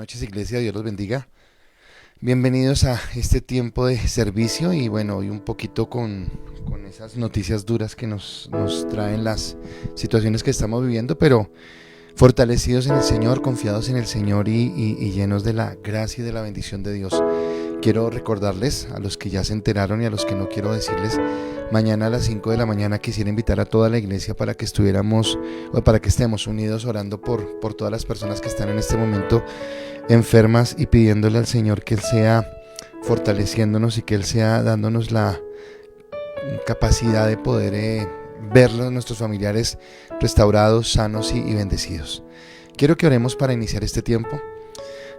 noches, iglesia, Dios los bendiga. Bienvenidos a este tiempo de servicio y bueno, hoy un poquito con esas noticias duras que nos traen las situaciones que estamos viviendo, pero fortalecidos en el Señor, confiados en el Señor y llenos de la gracia y de la bendición de Dios. Quiero recordarles a los que ya se enteraron y a los que no, quiero decirles, mañana a las 5 de la mañana quisiera invitar a toda la iglesia para que estemos unidos orando por todas las personas que están en este momento enfermas y pidiéndole al Señor que Él sea fortaleciéndonos y que Él sea dándonos la capacidad de poder ver a nuestros familiares restaurados, sanos y bendecidos. Quiero que oremos para iniciar este tiempo.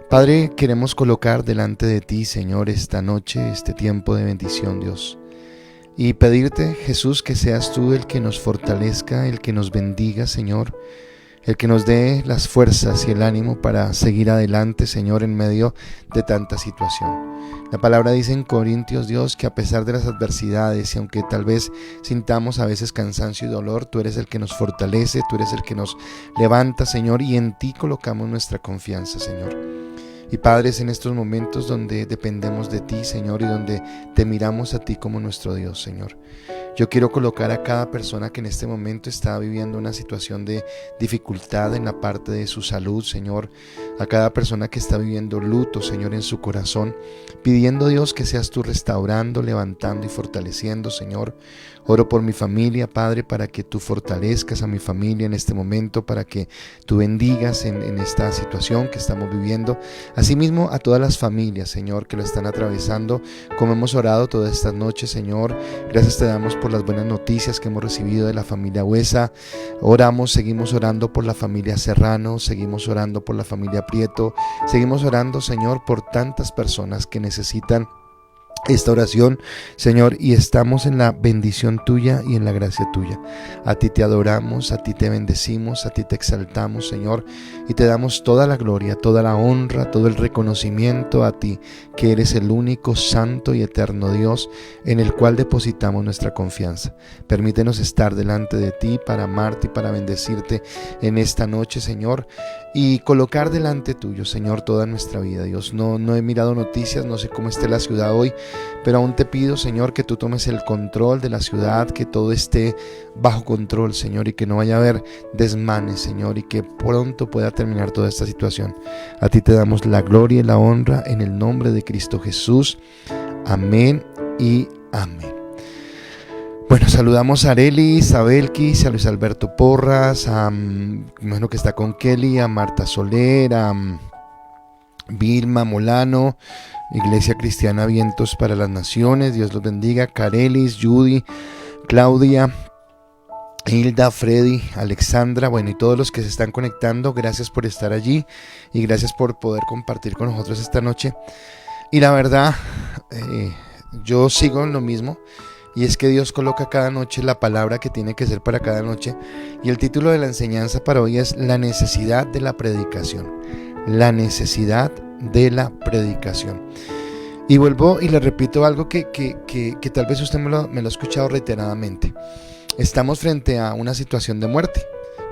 Padre, queremos colocar delante de ti, Señor, esta noche, este tiempo de bendición, Dios, y pedirte, Jesús, que seas tú el que nos fortalezca, el que nos bendiga, Señor, el que nos dé las fuerzas y el ánimo para seguir adelante, Señor, en medio de tanta situación. La palabra dice en Corintios, Dios, que a pesar de las adversidades y aunque tal vez sintamos a veces cansancio y dolor, tú eres el que nos fortalece, tú eres el que nos levanta, Señor, y en ti colocamos nuestra confianza, Señor. Y Padre, es en estos momentos donde dependemos de ti, Señor, y donde te miramos a ti como nuestro Dios, Señor. Yo quiero colocar a cada persona que en este momento está viviendo una situación de dificultad en la parte de su salud, Señor, a cada persona que está viviendo luto, Señor, en su corazón, pidiendo, Dios, que seas tú restaurando, levantando y fortaleciendo, Señor. Oro por mi familia, Padre, para que tú fortalezcas a mi familia en este momento, para que tú bendigas en esta situación que estamos viviendo. Asimismo, a todas las familias, Señor, que lo están atravesando, como hemos orado todas estas noches, Señor. Gracias te damos por las buenas noticias que hemos recibido de la familia Huesa. Seguimos orando por la familia Serrano, seguimos orando por la familia Prieto, seguimos orando, Señor, por tantas personas que necesitan esta oración, Señor, y estamos en la bendición tuya y en la gracia tuya. A ti te adoramos, a ti te bendecimos, a ti te exaltamos, Señor, y te damos toda la gloria, toda la honra, todo el reconocimiento a ti, que eres el único santo y eterno Dios en el cual depositamos nuestra confianza. Permítenos estar delante de ti para amarte y para bendecirte en esta noche, Señor, y colocar delante tuyo, Señor, toda nuestra vida, Dios. No he mirado noticias, no sé cómo esté la ciudad hoy, pero aún te pido, Señor, que tú tomes el control de la ciudad, que todo esté bajo control, Señor, y que no vaya a haber desmanes, Señor, y que pronto pueda terminar toda esta situación. A ti te damos la gloria y la honra en el nombre de Cristo Jesús. Amén y amén. Bueno, saludamos a Arelis, a Belkis, a Luis Alberto Porras, imagino que está con Kelly, a Marta Soler, a Vilma Molano, Iglesia Cristiana Vientos para las Naciones, Dios los bendiga, Carelis, Judy, Claudia, Hilda, Freddy, Alexandra, bueno, y todos los que se están conectando, gracias por estar allí y gracias por poder compartir con nosotros esta noche. Y la verdad, yo sigo en lo mismo, y es que Dios coloca cada noche la palabra que tiene que ser para cada noche, y el título de la enseñanza para hoy es la necesidad de la predicación. La necesidad de la predicación. Y vuelvo y le repito algo que tal vez usted me lo ha escuchado reiteradamente. Estamos frente a una situación de muerte,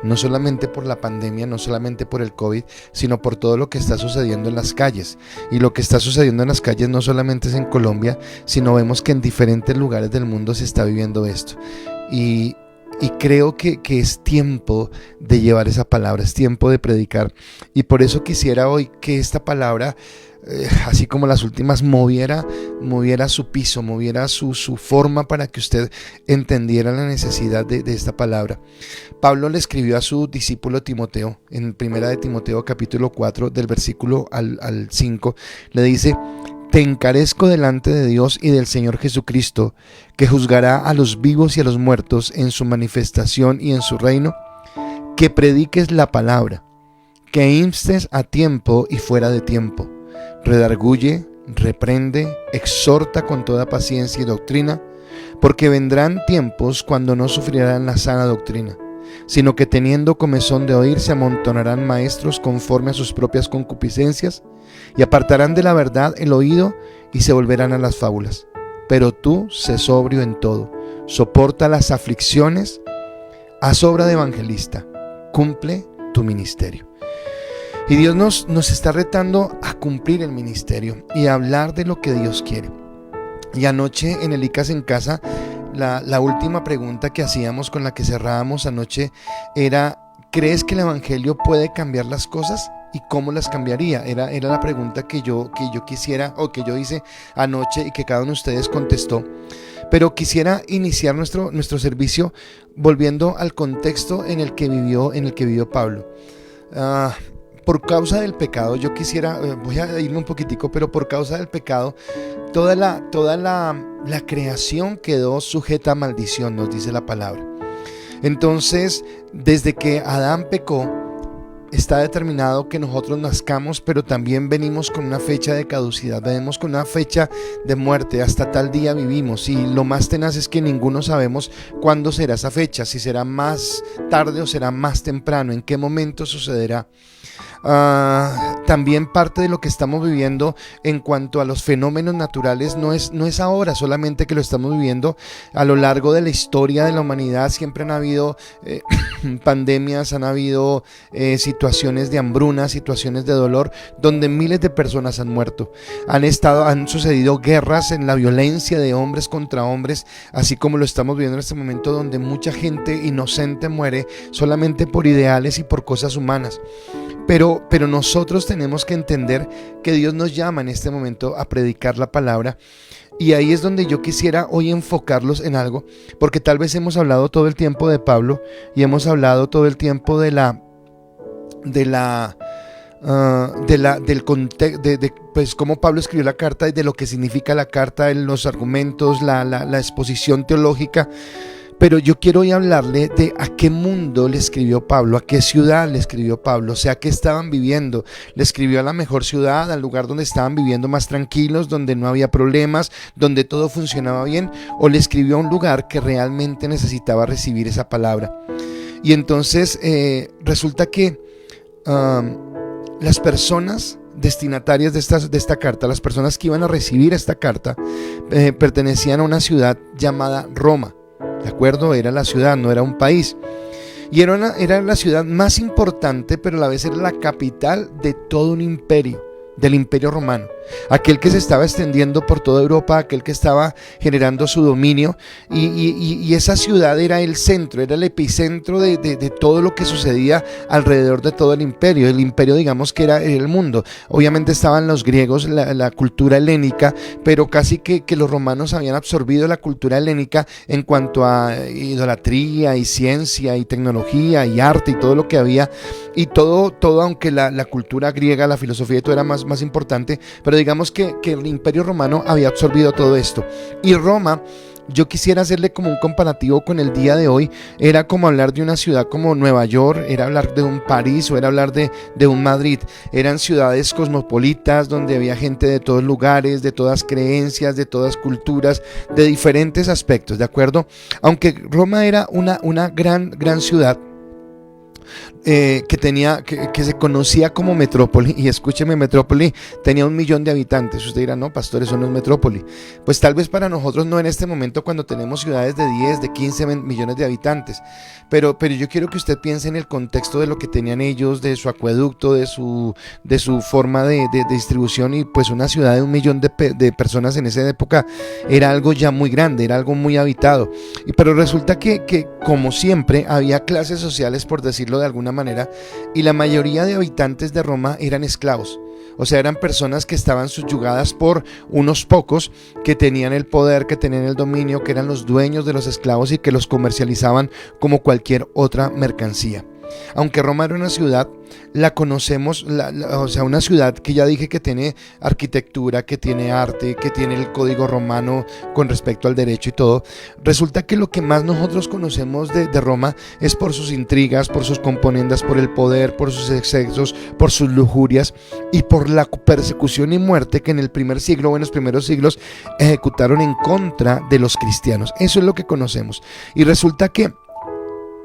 no solamente por la pandemia, no solamente por el COVID, sino por todo lo que está sucediendo en las calles. Y lo que está sucediendo en las calles no solamente es en Colombia, sino vemos que en diferentes lugares del mundo se está viviendo esto. Y creo que es tiempo de llevar esa palabra, es tiempo de predicar. Y por eso quisiera hoy que esta palabra, así como las últimas, moviera su piso, moviera su forma para que usted entendiera la necesidad de esta palabra. Pablo le escribió a su discípulo Timoteo, en 1 de Timoteo capítulo 4, del versículo al 5, le dice: te encarezco delante de Dios y del Señor Jesucristo, que juzgará a los vivos y a los muertos en su manifestación y en su reino, que prediques la palabra, que instes a tiempo y fuera de tiempo, redarguye, reprende, exhorta con toda paciencia y doctrina, porque vendrán tiempos cuando no sufrirán la sana doctrina, sino que teniendo comezón de oír se amontonarán maestros conforme a sus propias concupiscencias, y apartarán de la verdad el oído y se volverán a las fábulas. Pero tú sé sobrio en todo, soporta las aflicciones, haz obra de evangelista, cumple tu ministerio. Y Dios nos está retando a cumplir el ministerio y a hablar de lo que Dios quiere. Y anoche en el ICAS en casa, la última pregunta que hacíamos, con la que cerrábamos anoche, era: ¿crees que el evangelio puede cambiar las cosas? ¿Y cómo las cambiaría? Era la pregunta que yo quisiera, o que yo hice anoche y que cada uno de ustedes contestó. Pero quisiera iniciar nuestro servicio volviendo al contexto en el que vivió Pablo. Por causa del pecado, yo quisiera, voy a irme un poquitico, pero por causa del pecado, toda la creación quedó sujeta a maldición, nos dice la palabra. Entonces, desde que Adán pecó, está determinado que nosotros nazcamos, pero también venimos con una fecha de caducidad, venimos con una fecha de muerte. Hasta tal día vivimos, y lo más tenaz es que ninguno sabemos cuándo será esa fecha, si será más tarde o será más temprano, en qué momento sucederá. También parte de lo que estamos viviendo en cuanto a los fenómenos naturales no es ahora solamente que lo estamos viviendo. A lo largo de la historia de la humanidad siempre han habido pandemias, han habido situaciones de hambruna, situaciones de dolor, donde miles de personas han muerto. Han sucedido guerras en la violencia de hombres contra hombres, así como lo estamos viviendo en este momento, donde mucha gente inocente muere solamente por ideales y por cosas humanas. Pero nosotros tenemos que entender que Dios nos llama en este momento a predicar la palabra, y ahí es donde yo quisiera hoy enfocarlos en algo, porque tal vez hemos hablado todo el tiempo de Pablo y hemos hablado todo el tiempo del contexto, pues cómo Pablo escribió la carta y de lo que significa la carta, los argumentos, la exposición teológica. Pero yo quiero hoy hablarle de a qué mundo le escribió Pablo, a qué ciudad le escribió Pablo, o sea, qué estaban viviendo. Le escribió a la mejor ciudad, al lugar donde estaban viviendo más tranquilos, donde no había problemas, donde todo funcionaba bien, o le escribió a un lugar que realmente necesitaba recibir esa palabra. Y entonces resulta que las personas destinatarias de esta carta, las personas que iban a recibir esta carta, pertenecían a una ciudad llamada Roma. ¿De acuerdo? Era la ciudad, no era un país. Y era la ciudad más importante, pero a la vez era la capital de todo un imperio, del Imperio Romano, aquel que se estaba extendiendo por toda Europa, aquel que estaba generando su dominio, y esa ciudad era el centro, era el epicentro de todo lo que sucedía alrededor de todo el imperio. El imperio, digamos que era el mundo. Obviamente estaban los griegos, la cultura helénica, pero casi que los romanos habían absorbido la cultura helénica en cuanto a idolatría y ciencia y tecnología y arte y todo lo que había, y todo aunque la cultura griega, la filosofía y todo era más importante, pero digamos que el Imperio Romano había absorbido todo esto. Y Roma, yo quisiera hacerle como un comparativo con el día de hoy. Era como hablar de una ciudad como Nueva York, era hablar de un París, o era hablar de un Madrid. Eran ciudades cosmopolitas donde había gente de todos lugares, de todas creencias, de todas culturas, de diferentes aspectos, ¿de acuerdo? Aunque Roma era una gran ciudad, que se conocía como metrópoli, y escúcheme, metrópoli tenía 1 millón de habitantes. Usted dirá: no, pastor, eso no es metrópoli. Pues tal vez para nosotros no en este momento, cuando tenemos ciudades de 10, de 15 millones de habitantes, pero yo quiero que usted piense en el contexto de lo que tenían ellos, de su acueducto, de su forma de distribución. Y pues una ciudad de 1 millón de personas en esa época era algo ya muy grande, era algo muy habitado. Pero resulta que como siempre había clases sociales, por decirlo de alguna manera, y la mayoría de habitantes de Roma eran esclavos. O sea, eran personas que estaban subyugadas por unos pocos que tenían el poder, que tenían el dominio, que eran los dueños de los esclavos y que los comercializaban como cualquier otra mercancía. Aunque Roma era una ciudad, la conocemos, o sea, una ciudad que ya dije que tiene arquitectura, que tiene arte, que tiene el código romano con respecto al derecho y todo. Resulta que lo que más nosotros conocemos de Roma es por sus intrigas, por sus componendas, por el poder, por sus excesos, por sus lujurias y por la persecución y muerte que en el primer siglo o en los primeros siglos ejecutaron en contra de los cristianos. Eso es lo que conocemos. Y resulta que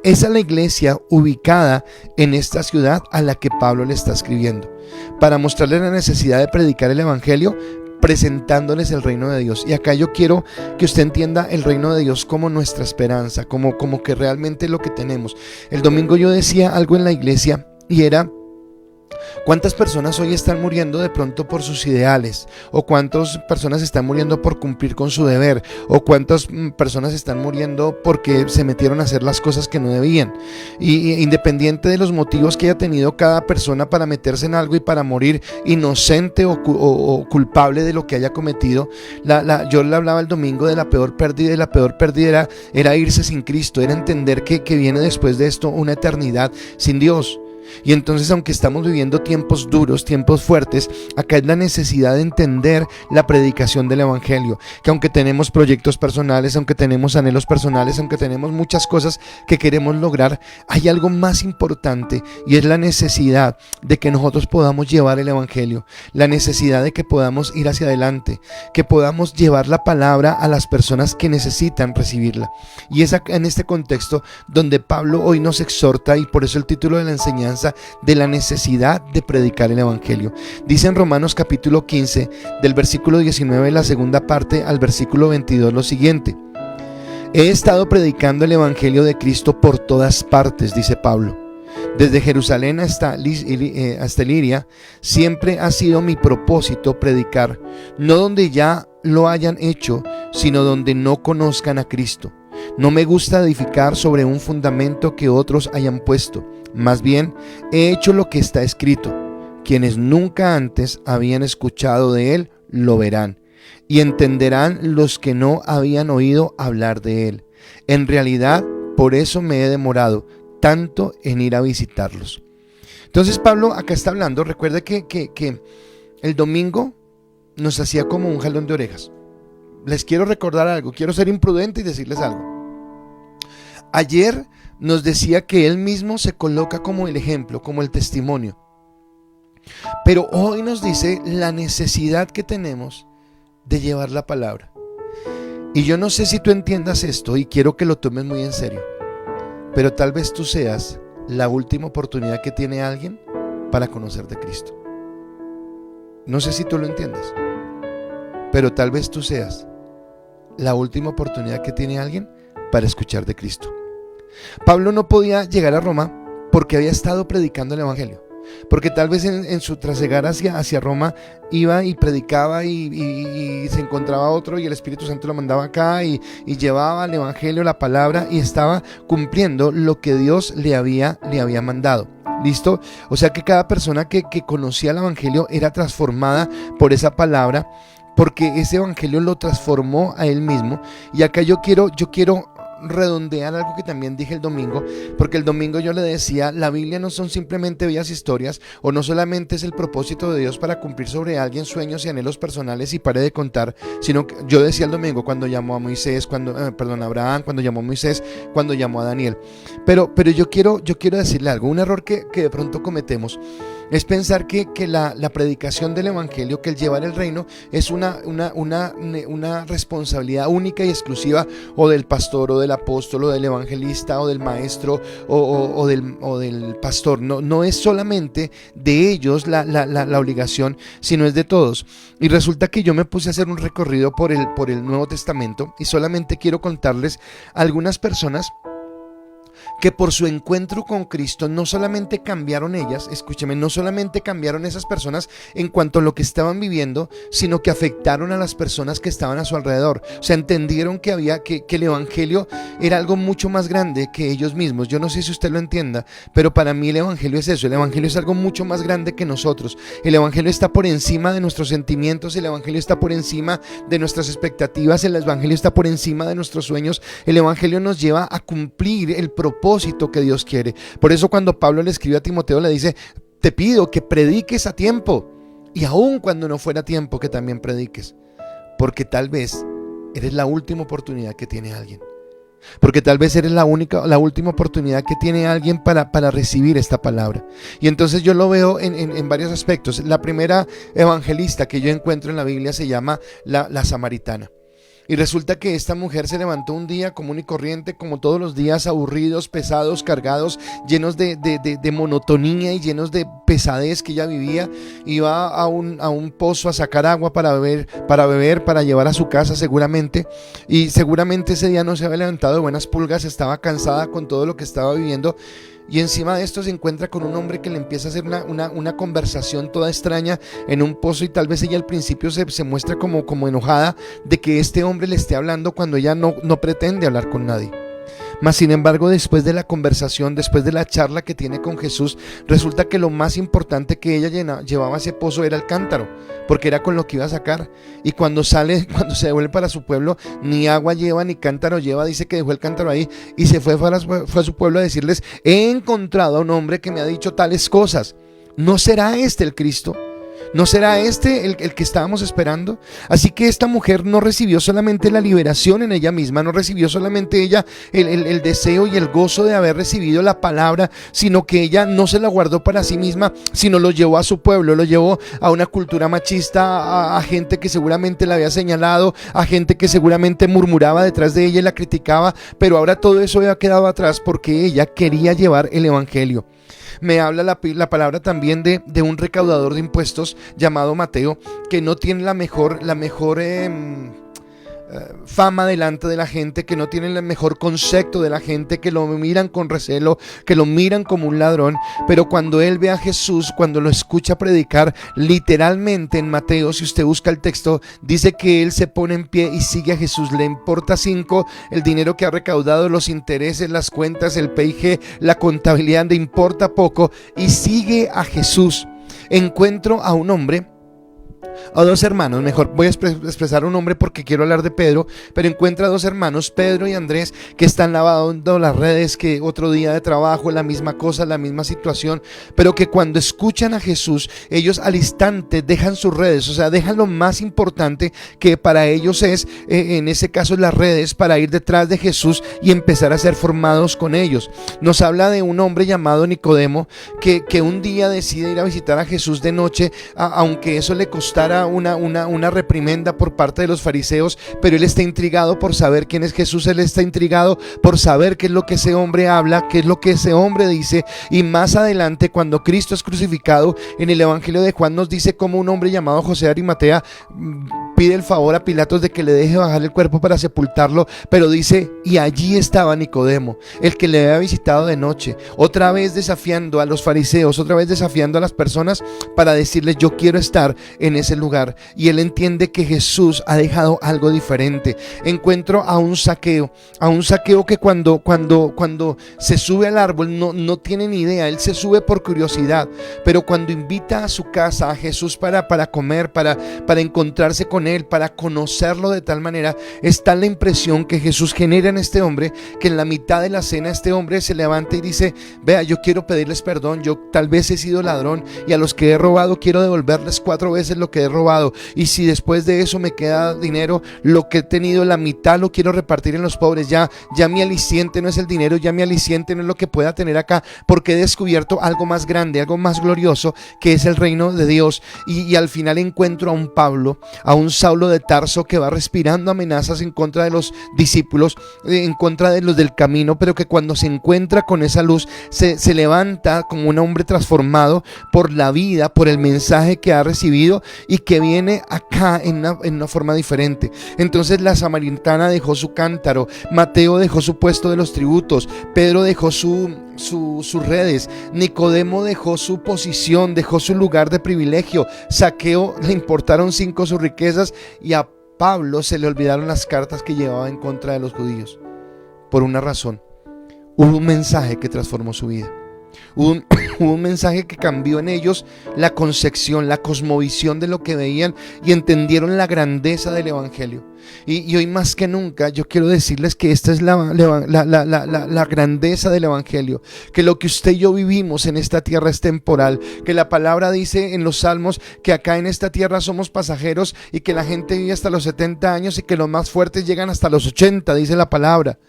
esa es la iglesia ubicada en esta ciudad a la que Pablo le está escribiendo, para mostrarle la necesidad de predicar el evangelio, presentándoles el reino de Dios. Y acá yo quiero que usted entienda el reino de Dios como nuestra esperanza, como que realmente lo que tenemos. El domingo yo decía algo en la iglesia, y era ¿Cuántas personas hoy están muriendo de pronto por sus ideales? ¿O cuántas personas están muriendo por cumplir con su deber? ¿O cuántas personas están muriendo porque se metieron a hacer las cosas que no debían? Y independiente de los motivos que haya tenido cada persona para meterse en algo y para morir inocente o culpable de lo que haya cometido, yo le hablaba el domingo de la peor pérdida, y la peor pérdida era irse sin Cristo, era entender que viene después de esto una eternidad sin Dios. Y entonces, aunque estamos viviendo tiempos duros, tiempos fuertes, acá es la necesidad de entender la predicación del evangelio, que aunque tenemos proyectos personales, aunque tenemos anhelos personales, aunque tenemos muchas cosas que queremos lograr, hay algo más importante, y es la necesidad de que nosotros podamos llevar el evangelio, la necesidad de que podamos ir hacia adelante, que podamos llevar la palabra a las personas que necesitan recibirla. Y es en este contexto donde Pablo hoy nos exhorta, y por eso el título de la enseñanza, de la necesidad de predicar el evangelio. Dice en Romanos capítulo 15, del versículo 19, la segunda parte, al versículo 22, lo siguiente: he estado predicando el evangelio de Cristo por todas partes, dice Pablo. Desde Jerusalén hasta Liria, siempre ha sido mi propósito predicar, no donde ya lo hayan hecho, sino donde no conozcan a Cristo. No me gusta edificar sobre un fundamento que otros hayan puesto. Más bien, he hecho lo que está escrito: quienes nunca antes habían escuchado de él, lo verán, y entenderán los que no habían oído hablar de él. En realidad, por eso me he demorado tanto en ir a visitarlos. Entonces Pablo acá está hablando. Recuerde que el domingo nos hacía como un jalón de orejas. Les quiero recordar algo, quiero ser imprudente y decirles algo. Ayer nos decía que él mismo se coloca como el ejemplo, como el testimonio. Pero hoy nos dice la necesidad que tenemos de llevar la palabra. Y yo no sé si tú entiendas esto, y quiero que lo tomes muy en serio, pero tal vez tú seas la última oportunidad que tiene alguien para conocer de Cristo. No sé si tú lo entiendes, pero tal vez tú seas la última oportunidad que tiene alguien para escuchar de Cristo. Pablo no podía llegar a Roma porque había estado predicando el evangelio, porque tal vez en su trasegar hacia Roma iba y predicaba y se encontraba otro, y el Espíritu Santo lo mandaba acá y llevaba el evangelio, la palabra, y estaba cumpliendo lo que Dios le había mandado. ¿Listo? O sea que cada persona que conocía el evangelio era transformada por esa palabra, porque ese evangelio lo transformó a él mismo. Y acá yo quiero redondear algo que también dije el domingo, porque el domingo yo le decía: la Biblia no son simplemente bellas historias, o no solamente es el propósito de Dios para cumplir sobre alguien sueños y anhelos personales y pare de contar, sino que yo decía el domingo, cuando llamó a Moisés, a Abraham, cuando llamó a Moisés, cuando llamó a Daniel. Pero yo quiero decirle algo. Un error que de pronto cometemos es pensar que la predicación del evangelio, que el llevar el reino, es una responsabilidad única y exclusiva o del pastor, o del apóstol, o del evangelista, o del maestro, o del pastor. No es solamente de ellos la obligación, sino es de todos. Y resulta que yo me puse a hacer un recorrido por el Nuevo Testamento, y solamente quiero contarles algunas personas que por su encuentro con Cristo no solamente cambiaron ellas, escúcheme, no solamente cambiaron esas personas en cuanto a lo que estaban viviendo, sino que afectaron a las personas que estaban a su alrededor. O sea, entendieron que el evangelio era algo mucho más grande que ellos mismos. Yo no sé si usted lo entienda, pero para mí el evangelio es eso. El evangelio es algo mucho más grande que nosotros. El evangelio está por encima de nuestros sentimientos, el evangelio está por encima de nuestras expectativas, el evangelio está por encima de nuestros sueños. El evangelio nos lleva a cumplir el propósito que Dios quiere. Por eso cuando Pablo le escribe a Timoteo, le dice: te pido que prediques a tiempo, y aun cuando no fuera tiempo, que también prediques, porque tal vez eres la última oportunidad que tiene alguien, porque tal vez eres la última oportunidad que tiene alguien para recibir esta palabra. Y entonces yo lo veo en varios aspectos. La primera evangelista que yo encuentro en la Biblia se llama la samaritana. Y resulta que esta mujer se levantó un día común y corriente, como todos los días, aburridos, pesados, cargados, llenos de monotonía y llenos de pesadez que ella vivía. Iba a un pozo a sacar agua para beber, para llevar a su casa seguramente. Y seguramente ese día no se había levantado de buenas pulgas, estaba cansada con todo lo que estaba viviendo. Y encima de esto se encuentra con un hombre que le empieza a hacer una conversación toda extraña en un pozo, y tal vez ella al principio se muestra como enojada de que este hombre le esté hablando cuando ella no pretende hablar con nadie. Mas sin embargo, después de la conversación, después de la charla que tiene con Jesús, resulta que lo más importante que ella llevaba a ese pozo era el cántaro, porque era con lo que iba a sacar. Y cuando se devuelve para su pueblo, ni agua lleva ni cántaro lleva. Dice que dejó el cántaro ahí y fue a su pueblo a decirles: he encontrado a un hombre que me ha dicho tales cosas. ¿No será este el Cristo? ¿No será este el que estábamos esperando? Así que esta mujer no recibió solamente la liberación en ella misma, no recibió solamente ella el deseo y el gozo de haber recibido la palabra, sino que ella no se la guardó para sí misma, sino lo llevó a su pueblo, lo llevó a una cultura machista, a gente que seguramente la había señalado, a gente que seguramente murmuraba detrás de ella y la criticaba, pero ahora todo eso había quedado atrás porque ella quería llevar el evangelio. Me habla la palabra también de un recaudador de impuestos llamado Mateo, que no tiene la mejor fama delante de la gente, que no tiene el mejor concepto de la gente, que lo miran con recelo, que lo miran como un ladrón. Pero cuando él ve a Jesús, cuando lo escucha predicar, literalmente en Mateo, si usted busca el texto, dice que él se pone en pie y sigue a Jesús. Le importa 5 el dinero que ha recaudado, los intereses, las cuentas, el PIG, la contabilidad, le importa poco y sigue a Jesús. Encuentro a un hombre, a 2 hermanos, mejor voy a expresar un nombre porque quiero hablar de Pedro, pero encuentra a 2 hermanos, Pedro y Andrés, que están lavando las redes, que otro día de trabajo, la misma cosa, la misma situación, pero que cuando escuchan a Jesús, ellos al instante dejan sus redes, o sea, dejan lo más importante que para ellos es, en ese caso las redes, para ir detrás de Jesús y empezar a ser formados con ellos. Nos habla de un hombre llamado Nicodemo, que un día decide ir a visitar a Jesús de noche, aunque eso le costara una reprimenda por parte de los fariseos, pero él está intrigado por saber quién es Jesús. Él está intrigado por saber qué es lo que ese hombre habla, qué es lo que ese hombre dice. Y más adelante, cuando Cristo es crucificado, en el Evangelio de Juan nos dice cómo un hombre llamado José de Arimatea pide el favor a Pilatos de que le deje bajar el cuerpo para sepultarlo, pero dice: y allí estaba Nicodemo, el que le había visitado de noche, otra vez desafiando a los fariseos, otra vez desafiando a las personas para decirles: yo quiero estar en ese lugar. Y él entiende que Jesús ha dejado algo diferente. Encuentro a un Zaqueo que cuando se sube al árbol no tiene ni idea, él se sube por curiosidad, pero cuando invita a su casa a Jesús para comer, para encontrarse con él, para conocerlo de tal manera, está la impresión que Jesús genera en este hombre, que en la mitad de la cena este hombre se levanta y dice: vea, yo quiero pedirles perdón, yo tal vez he sido ladrón y a los que he robado quiero devolverles 4 veces lo que he robado, y si después de eso me queda dinero, lo que he tenido, la mitad lo quiero repartir en los pobres. Ya mi aliciente no es el dinero, ya mi aliciente no es lo que pueda tener acá, porque he descubierto algo más grande, algo más glorioso, que es el reino de Dios. Y al final encuentro a un Pablo, a un Saulo de Tarso, que va respirando amenazas en contra de los discípulos, en contra de los del camino, pero que cuando se encuentra con esa luz se levanta como un hombre transformado por la vida, por el mensaje que ha recibido, y que viene acá en una forma diferente. Entonces la samaritana dejó su cántaro, Mateo dejó su puesto de los tributos, Pedro dejó sus redes, Nicodemo dejó su posición, dejó su lugar de privilegio, Zaqueo le importaron 5 sus riquezas, y a Pablo se le olvidaron las cartas que llevaba en contra de los judíos. Por una razón: hubo un mensaje que transformó su vida. Hubo un mensaje que cambió en ellos la concepción, la cosmovisión de lo que veían, y entendieron la grandeza del evangelio. Y hoy más que nunca yo quiero decirles que esta es la grandeza del evangelio, que lo que usted y yo vivimos en esta tierra es temporal, que la palabra dice en los salmos que acá en esta tierra somos pasajeros, y que la gente vive hasta los 70 años y que los más fuertes llegan hasta los 80, dice la palabra,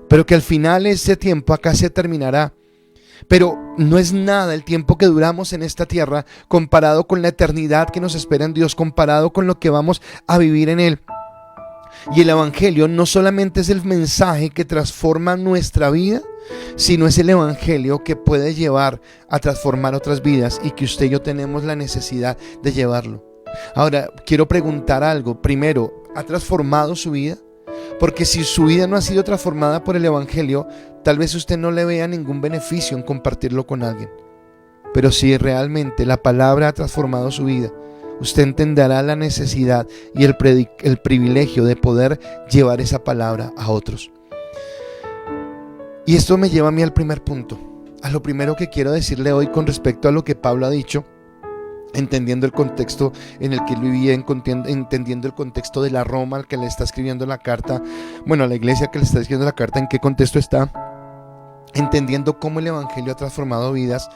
pero que al final ese tiempo acá se terminará. Pero no es nada el tiempo que duramos en esta tierra comparado con la eternidad que nos espera en Dios, comparado con lo que vamos a vivir en Él. Y el evangelio no solamente es el mensaje que transforma nuestra vida, sino es el evangelio que puede llevar a transformar otras vidas, y que usted y yo tenemos la necesidad de llevarlo. Ahora, quiero preguntar algo. Primero, ¿ha transformado su vida? Porque si su vida no ha sido transformada por el Evangelio, tal vez usted no le vea ningún beneficio en compartirlo con alguien. Pero si realmente la palabra ha transformado su vida, usted entenderá la necesidad y el privilegio de poder llevar esa palabra a otros. Y esto me lleva a mí al primer punto, a lo primero que quiero decirle hoy con respecto a lo que Pablo ha dicho, entendiendo el contexto en el que él vivía, entendiendo el contexto de la Roma al que le está escribiendo la carta, bueno, a la iglesia que le está escribiendo la carta, en qué contexto está, entendiendo cómo el Evangelio ha transformado vidas.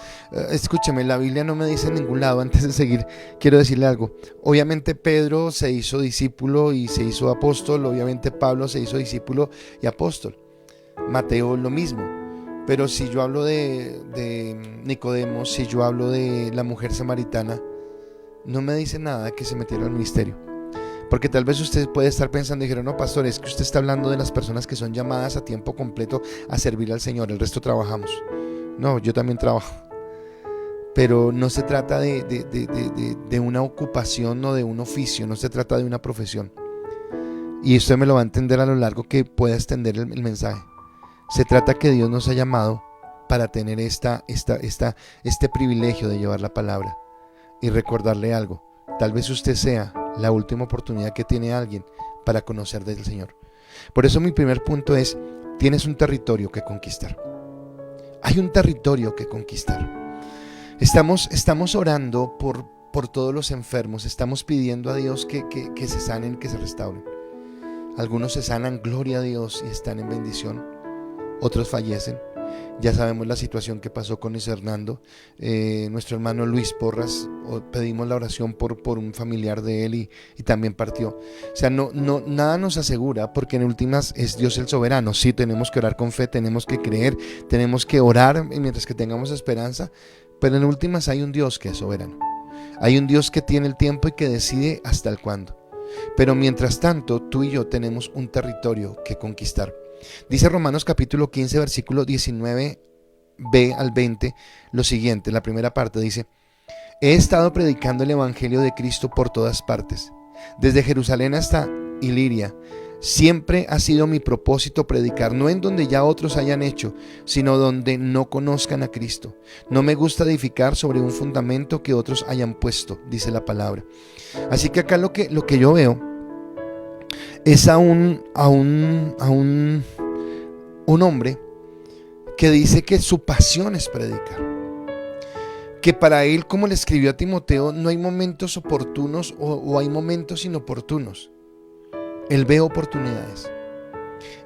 Escúcheme, la Biblia no me dice en ningún lado. Antes de seguir, quiero decirle algo. Obviamente Pedro se hizo discípulo y se hizo apóstol, obviamente Pablo se hizo discípulo y apóstol, Mateo lo mismo. Pero si yo hablo de Nicodemo, si yo hablo de la mujer samaritana, no me dice nada que se metiera al ministerio. Porque tal vez usted puede estar pensando, dijeron, no, pastor, es que usted está hablando de las personas que son llamadas a tiempo completo a servir al Señor, el resto trabajamos. No, yo también trabajo. Pero no se trata de una ocupación o de un oficio, no se trata de una profesión. Y usted me lo va a entender a lo largo que pueda extender el mensaje. Se trata que Dios nos ha llamado para tener este privilegio de llevar la palabra y recordarle algo. Tal vez usted sea la última oportunidad que tiene alguien para conocer del Señor. Por eso mi primer punto es: tienes un territorio que conquistar. Hay un territorio que conquistar. Estamos orando por todos los enfermos. Estamos pidiendo a Dios que se sanen, que se restauren. Algunos se sanan, gloria a Dios, y están en bendición. Otros fallecen. Ya sabemos la situación que pasó con Luis Hernando, nuestro hermano Luis Porras. Pedimos la oración por un familiar de él y también partió. O sea, nada nos asegura, porque en últimas es Dios el soberano. Sí, tenemos que orar con fe, tenemos que creer, tenemos que orar mientras que tengamos esperanza, pero en últimas hay un Dios que es soberano. Hay un Dios que tiene el tiempo y que decide hasta el cuándo. Pero mientras tanto, tú y yo tenemos un territorio que conquistar. Dice Romanos capítulo 15, versículo 19b al 20 lo siguiente. La primera parte dice: he estado predicando el evangelio de Cristo por todas partes, desde Jerusalén hasta Iliria. Siempre ha sido mi propósito predicar, no en donde ya otros hayan hecho, sino donde no conozcan a Cristo. No me gusta edificar sobre un fundamento que otros hayan puesto, dice la palabra. Así que acá lo que yo veo es a un hombre que dice que su pasión es predicar, que para él, como le escribió a Timoteo, no hay momentos oportunos o hay momentos inoportunos. Él ve oportunidades,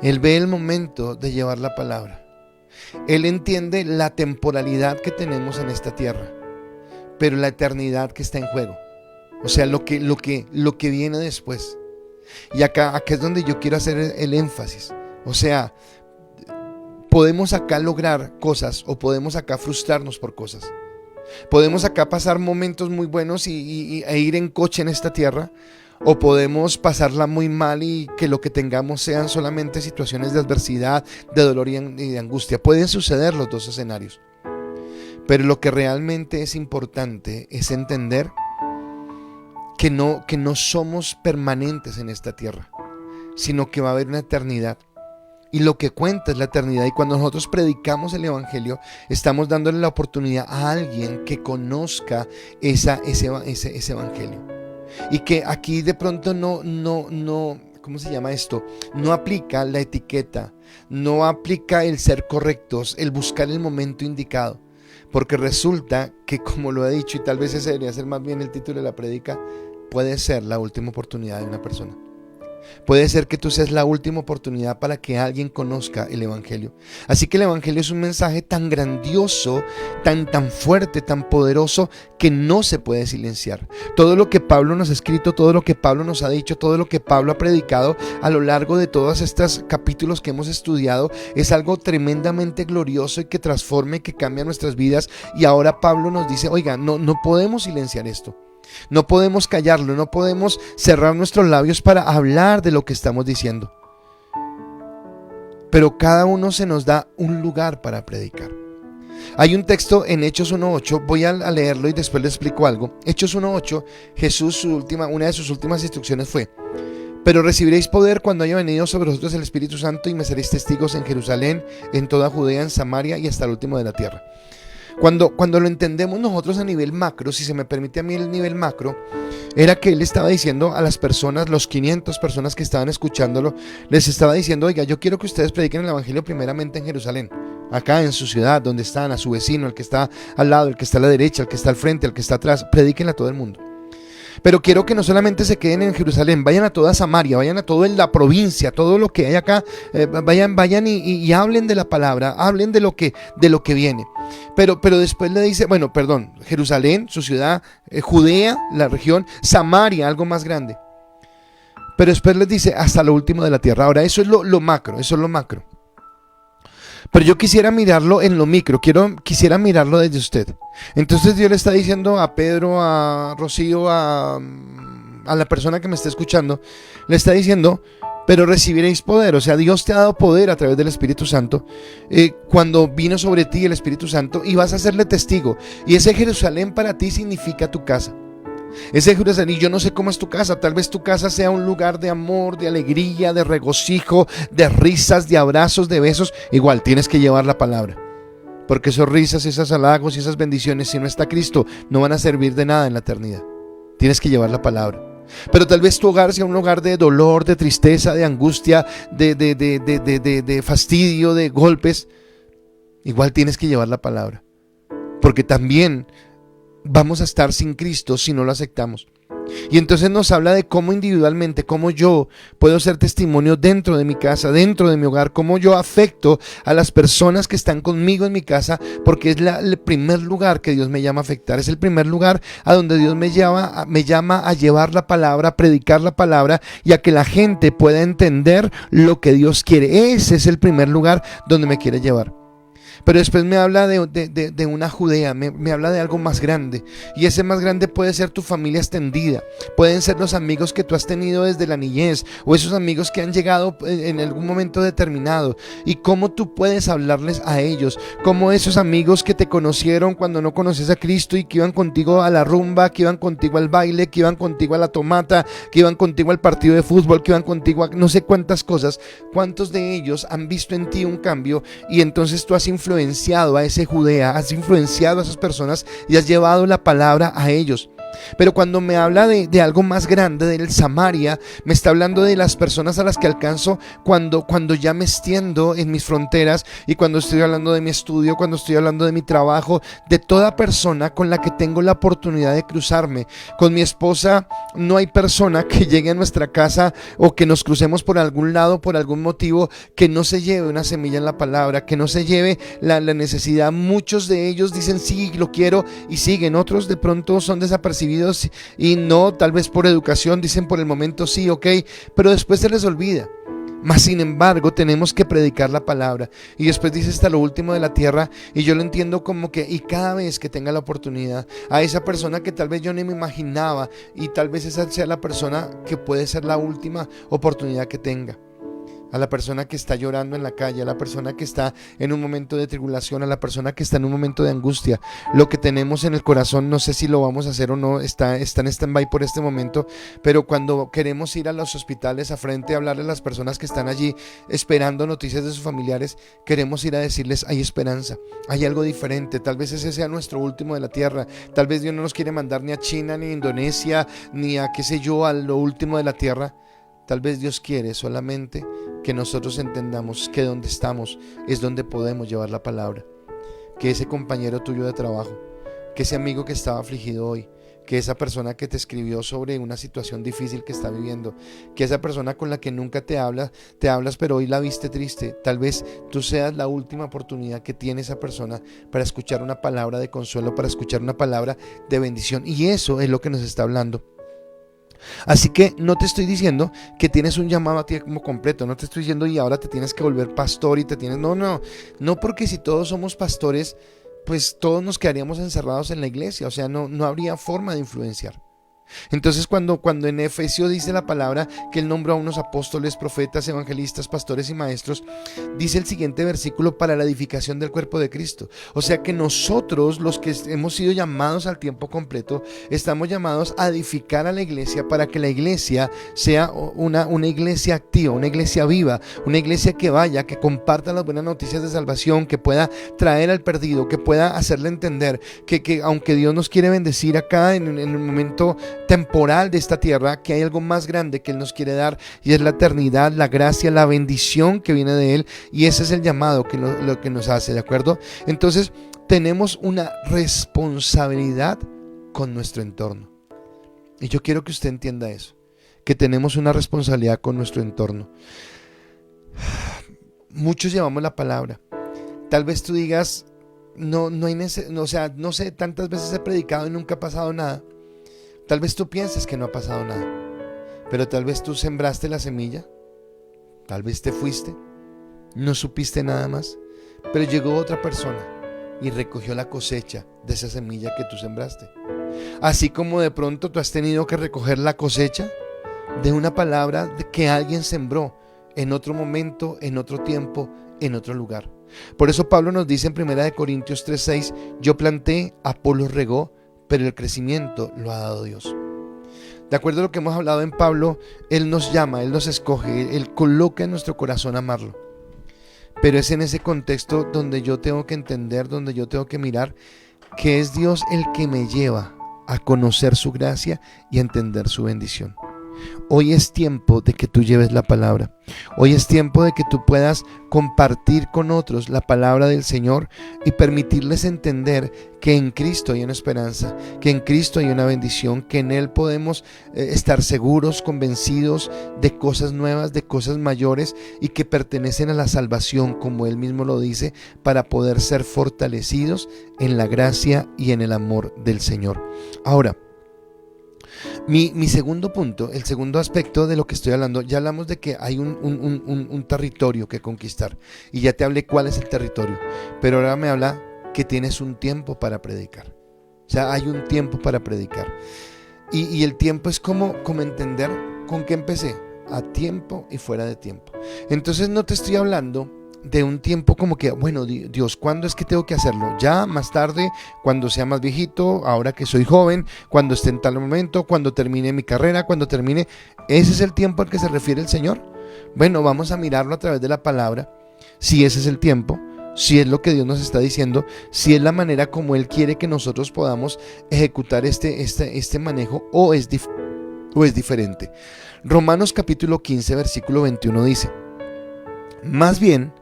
él ve el momento de llevar la palabra. Él entiende la temporalidad que tenemos en esta tierra, pero la eternidad que está en juego, o sea, lo que viene después. Y acá es donde yo quiero hacer el énfasis. O sea, podemos acá lograr cosas o podemos acá frustrarnos por cosas. Podemos acá pasar momentos muy buenos e ir en coche en esta tierra, o podemos pasarla muy mal y que lo que tengamos sean solamente situaciones de adversidad, de dolor y de angustia. Pueden suceder los dos escenarios. Pero lo que realmente es importante es entender que no somos permanentes en esta tierra, sino que va a haber una eternidad. Y lo que cuenta es la eternidad. Y cuando nosotros predicamos el evangelio, estamos dándole la oportunidad a alguien que conozca ese evangelio. Y que aquí de pronto no, ¿cómo se llama esto? No aplica la etiqueta, no aplica el ser correctos, el buscar el momento indicado. Porque resulta que, como lo he dicho, y tal vez ese debería ser más bien el título de la prédica, puede ser la última oportunidad de una persona. Puede ser que tú seas la última oportunidad para que alguien conozca el evangelio. Así que el evangelio es un mensaje tan grandioso, tan fuerte, tan poderoso, que no se puede silenciar. Todo lo que Pablo nos ha escrito, todo lo que Pablo nos ha dicho, todo lo que Pablo ha predicado a lo largo de todos estos capítulos que hemos estudiado, es algo tremendamente glorioso y que transforma y que cambia nuestras vidas. Y ahora Pablo nos dice: oiga, no podemos silenciar esto. No podemos callarlo, no podemos cerrar nuestros labios para hablar de lo que estamos diciendo. Pero cada uno se nos da un lugar para predicar. Hay un texto en Hechos 1:8, voy a leerlo y después les explico algo. Hechos 1:8, Jesús, una de sus últimas instrucciones fue: Pero recibiréis poder cuando haya venido sobre vosotros el Espíritu Santo y me seréis testigos en Jerusalén, en toda Judea, en Samaria y hasta el último de la tierra. Cuando lo entendemos nosotros a nivel macro, si se me permite a mí el nivel macro, era que él estaba diciendo a las personas, los 500 personas que estaban escuchándolo, les estaba diciendo: oiga, yo quiero que ustedes prediquen el evangelio primeramente en Jerusalén, acá en su ciudad, donde están, a su vecino, el que está al lado, el que está a la derecha, el que está al frente, el que está atrás, predíquenle a todo el mundo. Pero quiero que no solamente se queden en Jerusalén, vayan a toda Samaria, vayan a toda la provincia, todo lo que hay acá, vayan y hablen de la palabra, hablen de lo que viene. Pero después le dice, Jerusalén, su ciudad, Judea, la región, Samaria, algo más grande. Pero después les dice hasta lo último de la tierra. Ahora, eso es lo macro, eso es lo macro. Pero yo quisiera mirarlo en lo micro, quisiera mirarlo desde usted. Entonces Dios le está diciendo a Pedro, a Rocío, a la persona que me está escuchando, le está diciendo: pero recibiréis poder. O sea, Dios te ha dado poder a través del Espíritu Santo, cuando vino sobre ti el Espíritu Santo, y vas a serle testigo. Y ese Jerusalén para ti significa tu casa. Ese Jerusalén, y yo no sé cómo es tu casa, tal vez tu casa sea un lugar de amor, de alegría, de regocijo, de risas, de abrazos, de besos. Igual tienes que llevar la palabra, porque esas risas, esos halagos y esas bendiciones, si no está Cristo, no van a servir de nada en la eternidad. Tienes que llevar la palabra. Pero tal vez tu hogar sea un hogar de dolor, de tristeza, de angustia, de fastidio, de golpes. Igual tienes que llevar la palabra, porque también vamos a estar sin Cristo si no lo aceptamos. Y entonces nos habla de cómo individualmente, cómo yo puedo ser testimonio dentro de mi casa, dentro de mi hogar, cómo yo afecto a las personas que están conmigo en mi casa, porque es el primer lugar que Dios me llama a afectar, es el primer lugar a donde Dios me llama a llevar la palabra, a predicar la palabra y a que la gente pueda entender lo que Dios quiere. Ese es el primer lugar donde me quiere llevar. Pero después me habla de una Judea, me habla de algo más grande. Y ese más grande puede ser tu familia extendida. Pueden ser los amigos que tú has tenido desde la niñez, o esos amigos que han llegado en algún momento determinado. Y cómo tú puedes hablarles a ellos. Como esos amigos que te conocieron cuando no conoces a Cristo y que iban contigo a la rumba, que iban contigo al baile, que iban contigo a la tomata, que iban contigo al partido de fútbol, que iban contigo a no sé cuántas cosas. ¿Cuántos de ellos han visto en ti un cambio? Y entonces tú has influenciado a ese Judea, has influenciado a esas personas y has llevado la palabra a ellos. Pero cuando me habla de algo más grande, del Samaria, me está hablando de las personas a las que alcanzo cuando ya me extiendo en mis fronteras, y cuando estoy hablando de mi estudio, cuando estoy hablando de mi trabajo, de toda persona con la que tengo la oportunidad de cruzarme. Con mi esposa no hay persona que llegue a nuestra casa o que nos crucemos por algún lado, por algún motivo, que no se lleve una semilla en la palabra, que no se lleve la necesidad. Muchos de ellos dicen sí, lo quiero, y siguen. Otros de pronto son desapercibidos y no, tal vez por educación, dicen por el momento sí, ok, pero después se les olvida. Mas sin embargo tenemos que predicar la palabra. Y después dice hasta lo último de la tierra, y yo lo entiendo como que, y cada vez que tenga la oportunidad, a esa persona que tal vez yo ni me imaginaba, y tal vez esa sea la persona que puede ser la última oportunidad que tenga. A la persona que está llorando en la calle, a la persona que está en un momento de tribulación, a la persona que está en un momento de angustia. Lo que tenemos en el corazón, no sé si lo vamos a hacer o no, está en stand-by por este momento, pero cuando queremos ir a los hospitales a frente a hablarle a las personas que están allí esperando noticias de sus familiares, queremos ir a decirles: hay esperanza, hay algo diferente. Tal vez ese sea nuestro último de la tierra. Tal vez Dios no nos quiere mandar ni a China, ni a Indonesia, ni a qué sé yo, a lo último de la tierra. Tal vez Dios quiere solamente que nosotros entendamos que donde estamos es donde podemos llevar la palabra. Que ese compañero tuyo de trabajo, que ese amigo que estaba afligido hoy, que esa persona que te escribió sobre una situación difícil que está viviendo, que esa persona con la que nunca te hablas pero hoy la viste triste, tal vez tú seas la última oportunidad que tiene esa persona para escuchar una palabra de consuelo, para escuchar una palabra de bendición. Y eso es lo que nos está hablando. Así que no te estoy diciendo que tienes un llamado a ti como completo, no te estoy diciendo y ahora te tienes que volver pastor y te tienes, no, porque si todos somos pastores, pues todos nos quedaríamos encerrados en la iglesia, o sea, no habría forma de influenciar. Entonces cuando en Efesios dice la palabra que Él nombró a unos apóstoles, profetas, evangelistas, pastores y maestros, dice el siguiente versículo: para la edificación del cuerpo de Cristo. O sea que nosotros, los que hemos sido llamados al tiempo completo, estamos llamados a edificar a la iglesia para que la iglesia sea una iglesia activa, una iglesia viva, una iglesia que vaya, que comparta las buenas noticias de salvación, que pueda traer al perdido, que pueda hacerle entender que aunque Dios nos quiere bendecir acá en el momento temporal de esta tierra, que hay algo más grande que Él nos quiere dar, y es la eternidad, la gracia, la bendición que viene de Él, y ese es el llamado que lo que nos hace, ¿de acuerdo? Entonces tenemos una responsabilidad con nuestro entorno, y yo quiero que usted entienda eso, que tenemos una responsabilidad con nuestro entorno. Muchos llevamos la palabra. Tal vez tú digas: no hay o sea, no sé, tantas veces he predicado y nunca ha pasado nada. Tal vez tú pienses que no ha pasado nada, pero tal vez tú sembraste la semilla, tal vez te fuiste, no supiste nada más, pero llegó otra persona y recogió la cosecha de esa semilla que tú sembraste. Así como de pronto tú has tenido que recoger la cosecha de una palabra que alguien sembró en otro momento, en otro tiempo, en otro lugar. Por eso Pablo nos dice en 1 Corintios 3:6: yo planté, Apolos regó, pero el crecimiento lo ha dado Dios. De acuerdo a lo que hemos hablado en Pablo, Él nos llama, Él nos escoge, Él coloca en nuestro corazón amarlo. Pero es en ese contexto donde yo tengo que entender, donde yo tengo que mirar que es Dios el que me lleva a conocer su gracia y a entender su bendición. Hoy es tiempo de que tú lleves la palabra. Hoy es tiempo de que tú puedas compartir con otros la palabra del Señor y permitirles entender que en Cristo hay una esperanza, que en Cristo hay una bendición, que en Él podemos estar seguros, convencidos de cosas nuevas, de cosas mayores, y que pertenecen a la salvación, como Él mismo lo dice, para poder ser fortalecidos en la gracia y en el amor del Señor. Ahora, mi segundo punto, el segundo aspecto de lo que estoy hablando, ya hablamos de que hay un territorio que conquistar, y ya te hablé cuál es el territorio, pero ahora me habla que tienes un tiempo para predicar. O sea, hay un tiempo para predicar, y el tiempo es como entender con qué empecé: a tiempo y fuera de tiempo. Entonces no te estoy hablando de un tiempo como que, bueno, Dios, ¿cuándo es que tengo que hacerlo? Ya, más tarde, cuando sea más viejito, ahora que soy joven, cuando esté en tal momento, cuando termine mi carrera, cuando termine. ¿Ese es el tiempo al que se refiere el Señor? Bueno, vamos a mirarlo a través de la palabra, si ese es el tiempo, si es lo que Dios nos está diciendo, si es la manera como Él quiere que nosotros podamos ejecutar este manejo, o es diferente. Romanos capítulo 15, versículo 21 dice: más bien,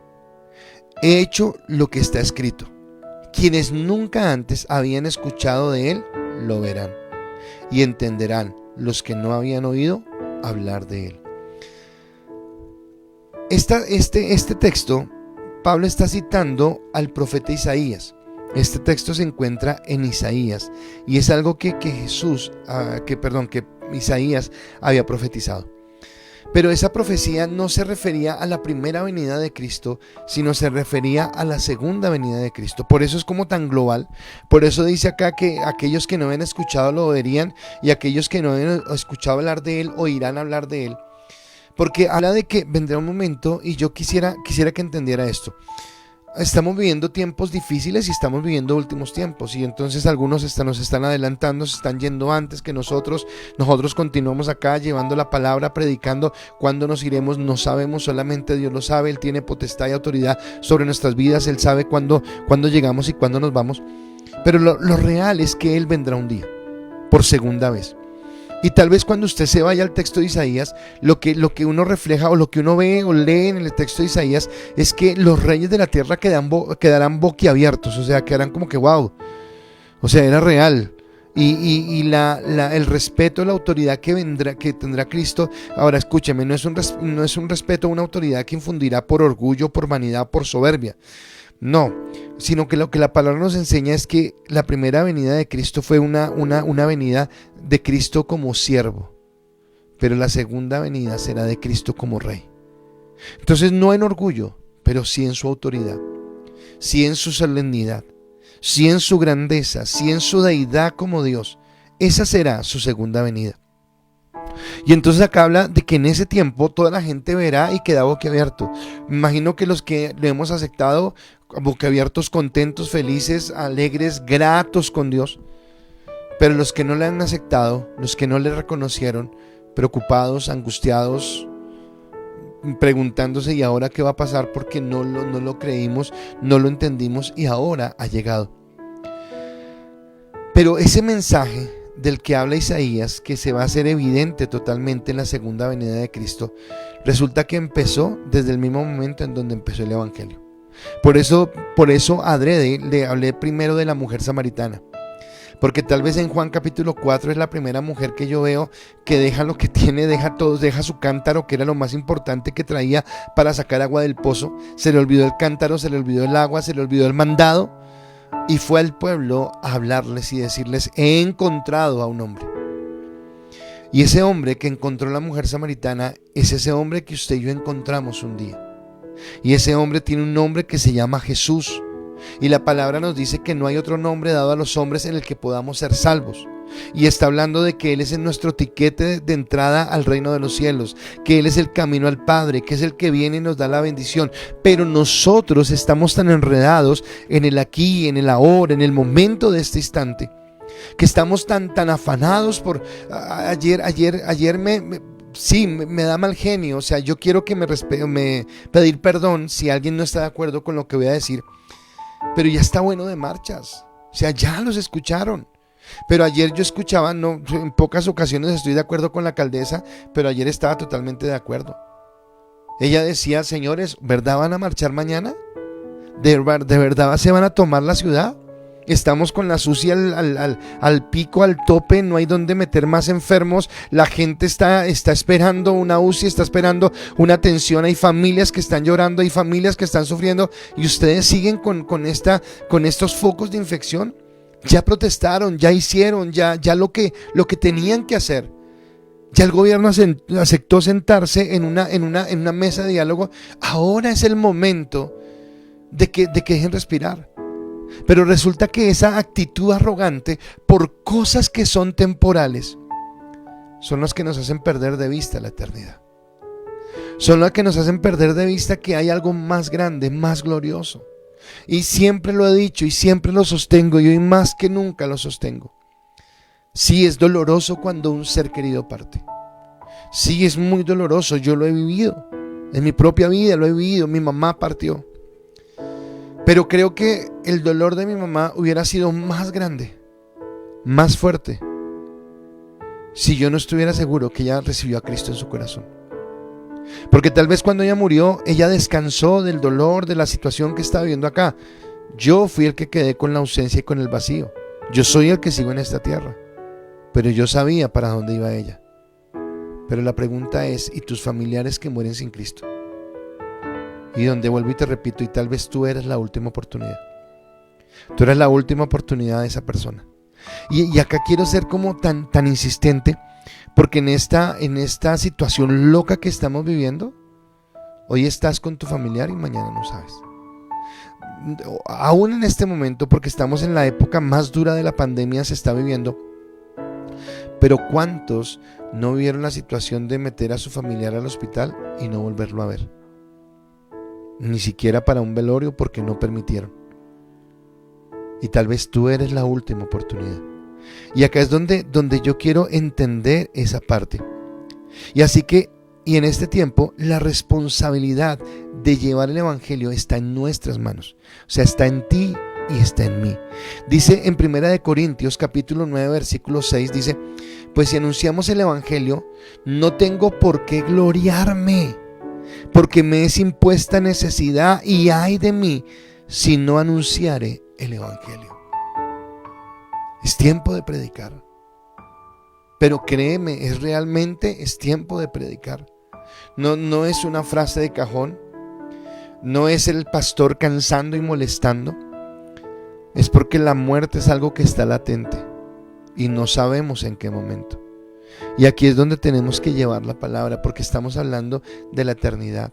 he hecho lo que está escrito. Quienes nunca antes habían escuchado de Él, lo verán, y entenderán los que no habían oído hablar de Él. Este texto, Pablo está citando al profeta Isaías. Este texto se encuentra en Isaías, y es algo que Isaías había profetizado. Pero esa profecía no se refería a la primera venida de Cristo, sino se refería a la segunda venida de Cristo. Por eso es como tan global. Por eso dice acá que aquellos que no habían escuchado lo oirían, y aquellos que no habían escuchado hablar de Él oirán hablar de Él. Porque habla de que vendrá un momento, y yo quisiera que entendiera esto. Estamos viviendo tiempos difíciles y estamos viviendo últimos tiempos, y entonces algunos nos están adelantando, se están yendo antes que nosotros continuamos acá llevando la palabra, predicando. Cuándo nos iremos no sabemos, solamente Dios lo sabe. Él tiene potestad y autoridad sobre nuestras vidas, Él sabe cuándo llegamos y cuándo nos vamos, pero lo real es que Él vendrá un día, por segunda vez. Y tal vez cuando usted se vaya al texto de Isaías, lo que uno refleja, o lo que uno ve o lee en el texto de Isaías, es que los reyes de la tierra quedarán boquiabiertos, o sea, quedarán como que wow, o sea, era real. Y el respeto, la autoridad que tendrá Cristo. Ahora escúcheme, no es un respeto a una autoridad que infundirá por orgullo, por vanidad, por soberbia. No, sino que lo que la palabra nos enseña es que la primera venida de Cristo fue una venida de Cristo como siervo, pero la segunda venida será de Cristo como rey. Entonces, no en orgullo, pero sí en su autoridad, sí en su solemnidad, sí en su grandeza, sí en su deidad como Dios. esa será su segunda venida. Y entonces acá habla de que en ese tiempo toda la gente verá y queda boquiabierto. Me imagino que los que le hemos aceptado, boquiabiertos, contentos, felices, alegres, gratos con Dios. Pero los que no le han aceptado, los que no le reconocieron, preocupados, angustiados, preguntándose: ¿y ahora qué va a pasar? Porque no lo creímos, no lo entendimos y ahora ha llegado. Pero ese mensaje del que habla Isaías, que se va a hacer evidente totalmente en la segunda venida de Cristo, resulta que empezó desde el mismo momento en donde empezó el evangelio. Por eso adrede le hablé primero de la mujer samaritana, porque tal vez en Juan capítulo 4 es la primera mujer que yo veo que deja lo que tiene, deja todo, deja su cántaro, que era lo más importante que traía para sacar agua del pozo. Se le olvidó el cántaro, se le olvidó el agua, se le olvidó el mandado, y fue al pueblo a hablarles y decirles: he encontrado a un hombre. Y ese hombre que encontró la mujer samaritana es ese hombre que usted y yo encontramos un día. Y ese hombre tiene un nombre que se llama Jesús. Y la palabra nos dice que no hay otro nombre dado a los hombres en el que podamos ser salvos. Y está hablando de que Él es nuestro tiquete de entrada al reino de los cielos, que Él es el camino al Padre, que es el que viene y nos da la bendición. Pero nosotros estamos tan enredados en el aquí, en el ahora, en el momento de este instante, que estamos tan afanados por ayer me da mal genio. O sea, yo quiero que me pedir perdón si alguien no está de acuerdo con lo que voy a decir, pero ya está bueno de marchas. O sea, ya los escucharon. Pero ayer yo escuchaba, no, en pocas ocasiones estoy de acuerdo con la alcaldesa, pero ayer estaba totalmente de acuerdo. Ella decía: señores, ¿verdad van a marchar mañana? ¿De verdad se van a tomar la ciudad? Estamos con la SUSI al pico, al tope, no hay donde meter más enfermos. La gente está esperando una UCI, está esperando una atención. Hay familias que están llorando, hay familias que están sufriendo, y ustedes siguen con estos focos de infección. Ya protestaron, ya hicieron, ya lo que tenían que hacer. Ya el gobierno aceptó sentarse en una mesa de diálogo. Ahora es el momento de que dejen respirar. Pero resulta que esa actitud arrogante por cosas que son temporales son las que nos hacen perder de vista la eternidad. Son las que nos hacen perder de vista que hay algo más grande, más glorioso. Y siempre lo he dicho y siempre lo sostengo, y hoy más que nunca lo sostengo. Sí, es doloroso cuando un ser querido parte. Sí, es muy doloroso, yo lo he vivido. En mi propia vida lo he vivido, mi mamá partió. Pero creo que el dolor de mi mamá hubiera sido más grande, más fuerte, si yo no estuviera seguro que ella recibió a Cristo en su corazón. Porque tal vez cuando ella murió, ella descansó del dolor, de la situación que estaba viviendo acá. Yo fui el que quedé con la ausencia y con el vacío. Yo soy el que sigo en esta tierra, pero yo sabía para dónde iba ella. Pero la pregunta es: ¿y tus familiares que mueren sin Cristo? Y donde vuelvo y te repito, y tal vez tú eres la última oportunidad. Tú eres la última oportunidad de esa persona. Y acá quiero ser como tan insistente, porque en esta situación loca que estamos viviendo, hoy estás con tu familiar y mañana no sabes. Aún en este momento, porque estamos en la época más dura de la pandemia, se está viviendo. Pero ¿cuántos no vivieron la situación de meter a su familiar al hospital y no volverlo a ver? Ni siquiera para un velorio, porque no permitieron. Y tal vez tú eres la última oportunidad. Y acá es donde yo quiero entender esa parte. Y en este tiempo la responsabilidad de llevar el evangelio está en nuestras manos. O sea, está en ti y está en mí. Dice en 1 Corintios capítulo 9 versículo 6, dice: pues si anunciamos el evangelio, no tengo por qué gloriarme, porque me es impuesta necesidad, y ay de mí si no anunciare el evangelio. Es tiempo de predicar. Pero créeme, es tiempo de predicar. No es una frase de cajón. No es el pastor cansando y molestando. Es porque la muerte es algo que está latente y no sabemos en qué momento. Y aquí es donde tenemos que llevar la palabra, porque estamos hablando de la eternidad.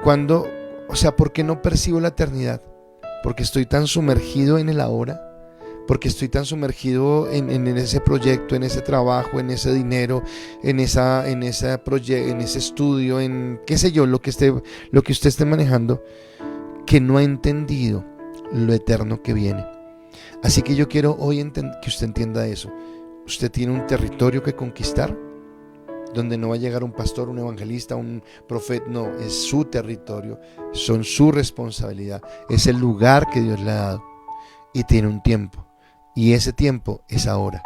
¿Por qué no percibo la eternidad? Porque estoy tan sumergido en el ahora. porque estoy tan sumergido en ese proyecto, en ese trabajo, en ese dinero, en ese estudio, en qué sé yo, lo que usted esté manejando, que no ha entendido lo eterno que viene. Así que yo quiero hoy que usted entienda eso. Usted tiene un territorio que conquistar, donde no va a llegar un pastor, un evangelista, un profeta. No, es su territorio, son su responsabilidad, es el lugar que Dios le ha dado, y tiene un tiempo, y ese tiempo es ahora.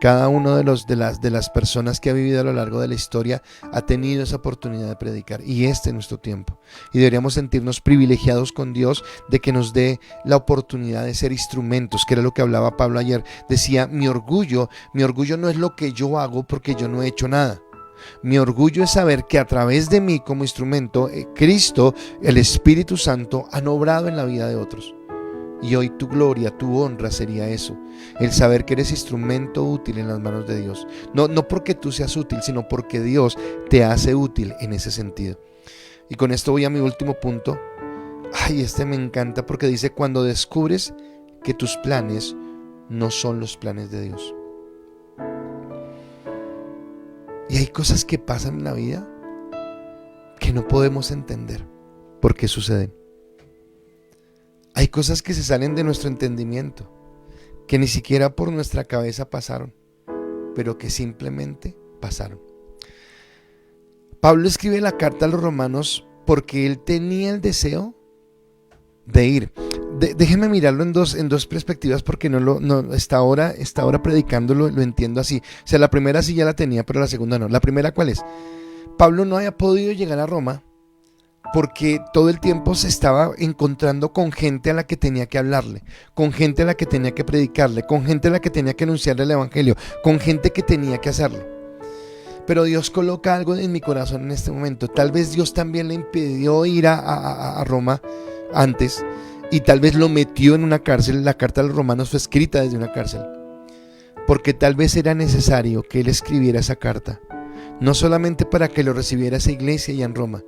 Cada uno de las personas que ha vivido a lo largo de la historia ha tenido esa oportunidad de predicar, y este es nuestro tiempo, y deberíamos sentirnos privilegiados con Dios de que nos dé la oportunidad de ser instrumentos, que era lo que hablaba Pablo ayer. Decía, mi orgullo no es lo que yo hago porque yo no he hecho nada. Mi orgullo es saber que a través de mí como instrumento, Cristo, el Espíritu Santo, han obrado en la vida de otros. Y hoy tu gloria, tu honra sería eso, el saber que eres instrumento útil en las manos de Dios. No porque tú seas útil, sino porque Dios te hace útil en ese sentido. Y con esto voy a mi último punto. Este me encanta porque dice, cuando descubres que tus planes no son los planes de Dios. Y hay cosas que pasan en la vida que no podemos entender por qué suceden. Hay cosas que se salen de nuestro entendimiento, que ni siquiera por nuestra cabeza pasaron, pero que simplemente pasaron. Pablo escribe la carta a los romanos porque él tenía el deseo de ir. Déjenme mirarlo en dos perspectivas, porque hasta ahora predicándolo lo entiendo así. O sea, la primera sí ya la tenía, pero la segunda no. La primera, ¿cuál es? Pablo no había podido llegar a Roma porque todo el tiempo se estaba encontrando con gente a la que tenía que hablarle, con gente a la que tenía que predicarle, con gente a la que tenía que anunciarle el evangelio, con gente que tenía que hacerlo. Pero Dios coloca algo en mi corazón en este momento. Tal vez Dios también le impidió ir a Roma antes, y tal vez lo metió en una cárcel. La carta a los romanos fue escrita desde una cárcel, porque tal vez era necesario que él escribiera esa carta, no solamente para que lo recibiera esa iglesia allá en Roma,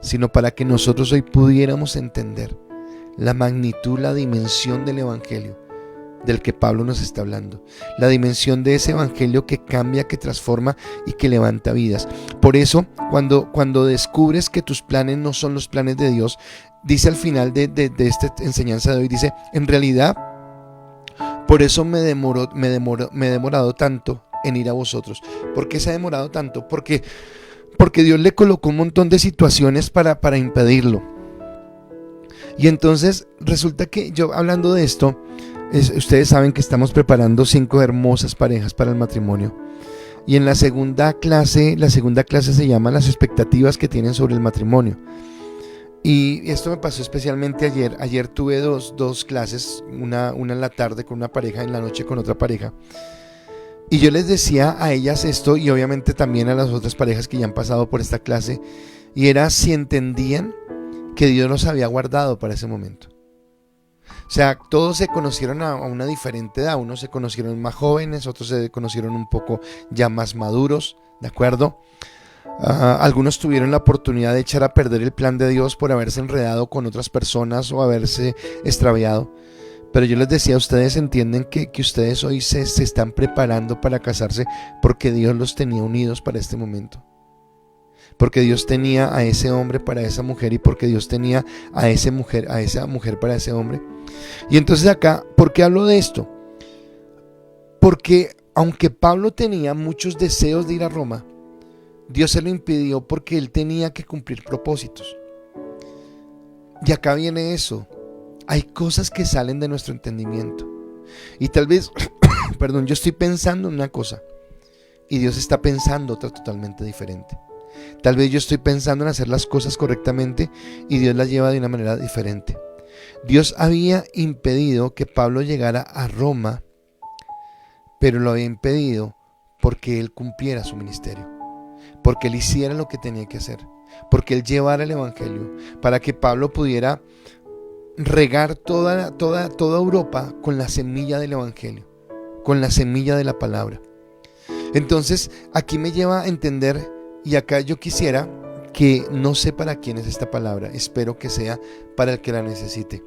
sino para que nosotros hoy pudiéramos entender la magnitud, la dimensión del evangelio del que Pablo nos está hablando, la dimensión de ese evangelio que cambia, que transforma y que levanta vidas. Por eso, cuando descubres que tus planes no son los planes de Dios, dice al final de esta enseñanza de hoy, dice, en realidad, por eso me he demorado tanto en ir a vosotros. ¿Por qué se ha demorado tanto? Porque Dios le colocó un montón de situaciones para impedirlo. Y entonces resulta que yo, hablando de esto, ustedes saben que estamos preparando 5 hermosas parejas para el matrimonio. Y en la segunda clase se llama las expectativas que tienen sobre el matrimonio. Y esto me pasó especialmente ayer. Ayer tuve dos clases, una en la tarde con una pareja, en la noche con otra pareja. Y yo les decía a ellas esto, y obviamente también a las otras parejas que ya han pasado por esta clase, y era si entendían que Dios los había guardado para ese momento. O sea, todos se conocieron a una diferente edad. Unos se conocieron más jóvenes, otros se conocieron un poco ya más maduros, ¿de acuerdo? Algunos tuvieron la oportunidad de echar a perder el plan de Dios por haberse enredado con otras personas o haberse extraviado. Pero yo les decía, ustedes entienden que ustedes hoy se están preparando para casarse porque Dios los tenía unidos para este momento. Porque Dios tenía a ese hombre para esa mujer, y porque Dios tenía a esa mujer para ese hombre. Y entonces acá, ¿por qué hablo de esto? Porque aunque Pablo tenía muchos deseos de ir a Roma, Dios se lo impidió porque él tenía que cumplir propósitos. Y acá viene eso. Hay cosas que salen de nuestro entendimiento. Y tal vez, yo estoy pensando en una cosa y Dios está pensando otra totalmente diferente. Tal vez yo estoy pensando en hacer las cosas correctamente y Dios las lleva de una manera diferente. Dios había impedido que Pablo llegara a Roma, pero lo había impedido porque él cumpliera su ministerio, porque él hiciera lo que tenía que hacer, porque él llevara el evangelio, para que Pablo pudiera regar toda Europa con la semilla del evangelio, con la semilla de la palabra. Entonces aquí me lleva a entender, y acá yo quisiera que, no sé para quién es esta palabra, espero que sea para el que la necesite.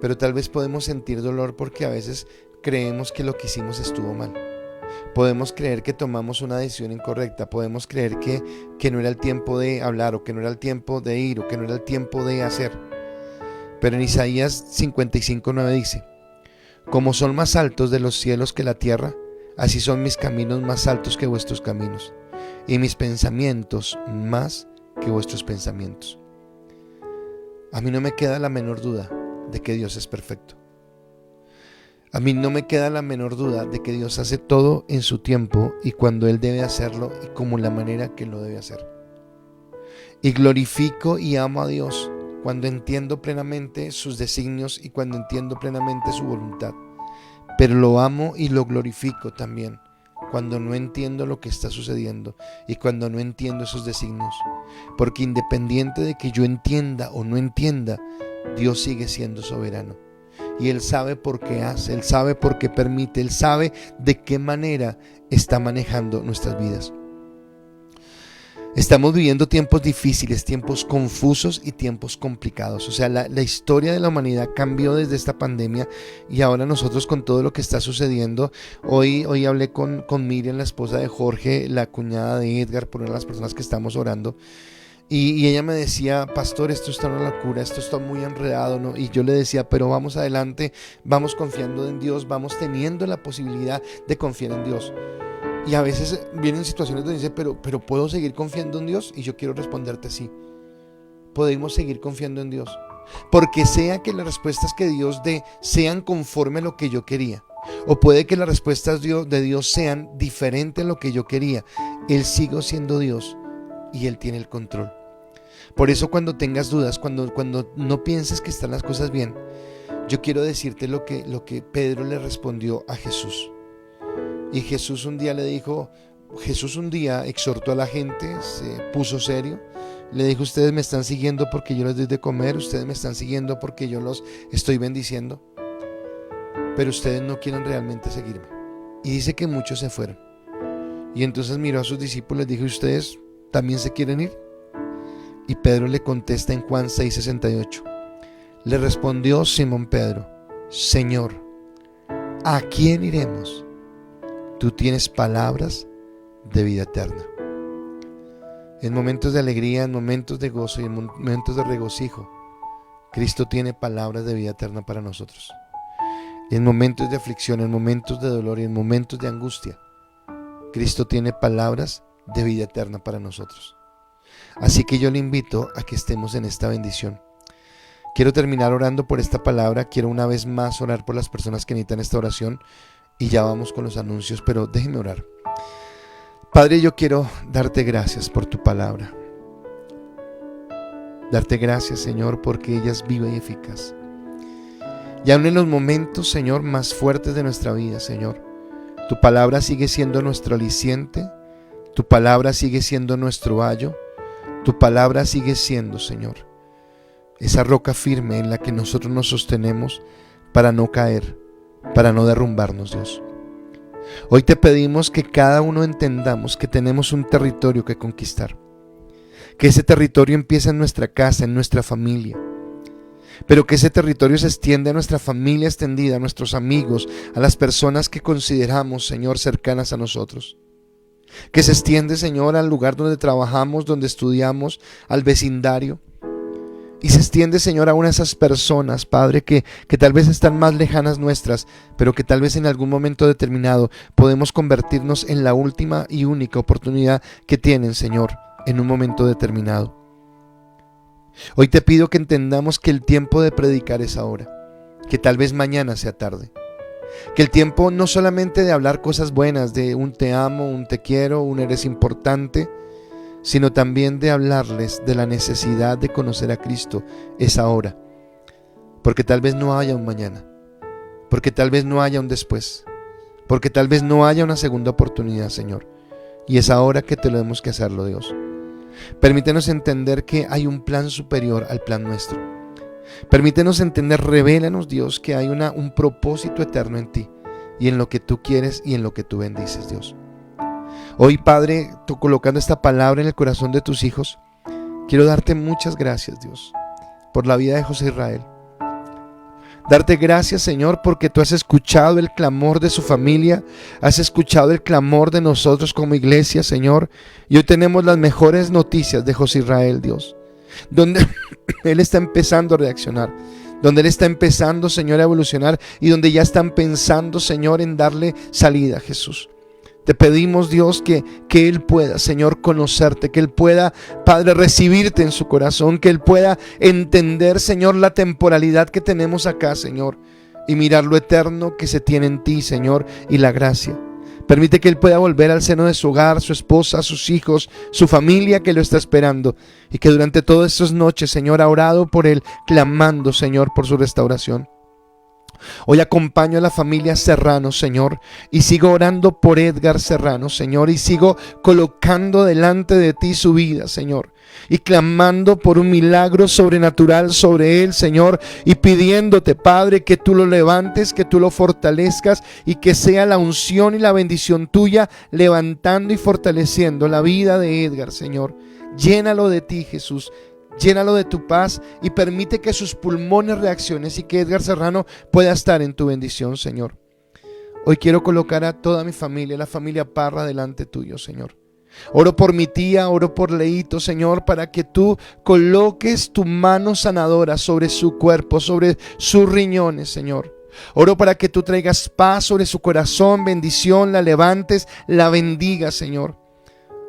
pero tal vez podemos sentir dolor porque a veces creemos que lo que hicimos estuvo mal. Podemos creer que tomamos una decisión incorrecta, podemos creer que no era el tiempo de hablar, o que no era el tiempo de ir, o que no era el tiempo de hacer. Pero en Isaías 55:9 dice: como son más altos de los cielos que la tierra, así son mis caminos más altos que vuestros caminos, y mis pensamientos más que vuestros pensamientos. A mí no me queda la menor duda de que Dios es perfecto. A mí no me queda la menor duda de que Dios hace todo en su tiempo y cuando Él debe hacerlo y como la manera que lo debe hacer. Y glorifico y amo a Dios cuando entiendo plenamente sus designios y cuando entiendo plenamente su voluntad. Pero lo amo y lo glorifico también cuando no entiendo lo que está sucediendo y cuando no entiendo esos designios. Porque independiente de que yo entienda o no entienda, Dios sigue siendo soberano. Y Él sabe por qué hace, Él sabe por qué permite, Él sabe de qué manera está manejando nuestras vidas. Estamos viviendo tiempos difíciles, tiempos confusos y tiempos complicados. O sea, la historia de la humanidad cambió desde esta pandemia y ahora nosotros con todo lo que está sucediendo. Hoy hablé con Miriam, la esposa de Jorge, la cuñada de Edgar, por una de las personas que estamos orando. Y ella me decía: pastor, esto está una locura, esto está muy enredado, ¿no? Y yo le decía: pero vamos adelante, vamos confiando en Dios, vamos teniendo la posibilidad de confiar en Dios. Y a veces vienen situaciones donde dice: pero ¿puedo seguir confiando en Dios? Y yo quiero responderte: sí, podemos seguir confiando en Dios. Porque sea que las respuestas que Dios dé sean conforme a lo que yo quería, o puede que las respuestas de Dios sean diferentes a lo que yo quería, Él sigue siendo Dios y Él tiene el control. Por eso cuando tengas dudas, cuando no pienses que están las cosas bien, yo quiero decirte lo que Pedro le respondió a Jesús. Y Jesús un día exhortó a la gente, se puso serio, le dijo: ustedes me están siguiendo porque yo les doy de comer, ustedes me están siguiendo porque yo los estoy bendiciendo, pero ustedes no quieren realmente seguirme. Y dice que muchos se fueron. Y entonces miró a sus discípulos y dijo: ¿ustedes también se quieren ir? Y Pedro le contesta en Juan 6:68. Le respondió Simón Pedro: Señor, ¿a quién iremos? Tú tienes palabras de vida eterna. En momentos de alegría, en momentos de gozo y en momentos de regocijo, Cristo tiene palabras de vida eterna para nosotros. En momentos de aflicción, en momentos de dolor y en momentos de angustia, Cristo tiene palabras de vida eterna para nosotros. Así que yo le invito a que estemos en esta bendición. Quiero terminar orando por esta palabra. Quiero una vez más orar por las personas que necesitan esta oración y ya vamos con los anuncios, pero déjenme orar. Padre, yo quiero darte gracias por tu palabra. Darte gracias, Señor, porque ella es viva y eficaz. Y aún en los momentos, Señor, más fuertes de nuestra vida, Señor, tu palabra sigue siendo nuestro aliciente, tu palabra sigue siendo nuestro ayo, tu palabra sigue siendo, Señor, esa roca firme en la que nosotros nos sostenemos para no caer, para no derrumbarnos, Dios. Hoy te pedimos que cada uno entendamos que tenemos un territorio que conquistar, que ese territorio empieza en nuestra casa, en nuestra familia, pero que ese territorio se extiende a nuestra familia extendida, a nuestros amigos, a las personas que consideramos, Señor, cercanas a nosotros. Que se extiende, Señor, al lugar donde trabajamos, donde estudiamos, al vecindario. Y se extiende, Señor, aún a esas personas, Padre, que tal vez están más lejanas nuestras, pero que tal vez en algún momento determinado podemos convertirnos en la última y única oportunidad que tienen, Señor, en un momento determinado. Hoy te pido que entendamos que el tiempo de predicar es ahora, que tal vez mañana sea tarde. Que el tiempo no solamente de hablar cosas buenas, de un te amo, un te quiero, un eres importante, sino también de hablarles de la necesidad de conocer a Cristo es ahora. Porque tal vez no haya un mañana, porque tal vez no haya un después, porque tal vez no haya una segunda oportunidad, Señor. Y es ahora que tenemos que hacerlo, Dios. Permítenos entender que hay un plan superior al plan nuestro. Permítenos entender, revélanos, Dios, que hay un propósito eterno en ti y en lo que tú quieres y en lo que tú bendices, Dios. Hoy, Padre, tú colocando esta palabra en el corazón de tus hijos, quiero darte muchas gracias, Dios, por la vida de José Israel. Darte gracias, Señor, porque tú has escuchado el clamor de su familia, has escuchado el clamor de nosotros como iglesia, Señor. Y hoy tenemos las mejores noticias de José Israel, Dios, donde Él está empezando a reaccionar, donde Él está empezando, Señor, a evolucionar y donde ya están pensando, Señor, en darle salida, Jesús. Te pedimos, Dios, que Él pueda, Señor, conocerte, que Él pueda, Padre, recibirte en su corazón, que Él pueda entender, Señor, la temporalidad que tenemos acá, Señor, y mirar lo eterno que se tiene en ti, Señor, y la gracia. Permite que Él pueda volver al seno de su hogar, su esposa, sus hijos, su familia que lo está esperando, y que durante todas estas noches, Señor, ha orado por Él, clamando, Señor, por su restauración. Hoy acompaño a la familia Serrano, Señor, y sigo orando por Edgar Serrano, Señor, y sigo colocando delante de ti su vida, Señor, y clamando por un milagro sobrenatural sobre él, Señor, y pidiéndote, Padre, que tú lo levantes, que tú lo fortalezcas y que sea la unción y la bendición tuya levantando y fortaleciendo la vida de Edgar, Señor. Llénalo de ti, Jesús. Llénalo de tu paz y permite que sus pulmones reaccionen y que Edgar Serrano pueda estar en tu bendición, Señor. Hoy quiero colocar a toda mi familia, la familia Parra, delante tuyo, Señor. Oro por mi tía, oro por Leito, Señor, para que tú coloques tu mano sanadora sobre su cuerpo, sobre sus riñones, Señor. Oro para que tú traigas paz sobre su corazón, bendición, la levantes, la bendigas, Señor.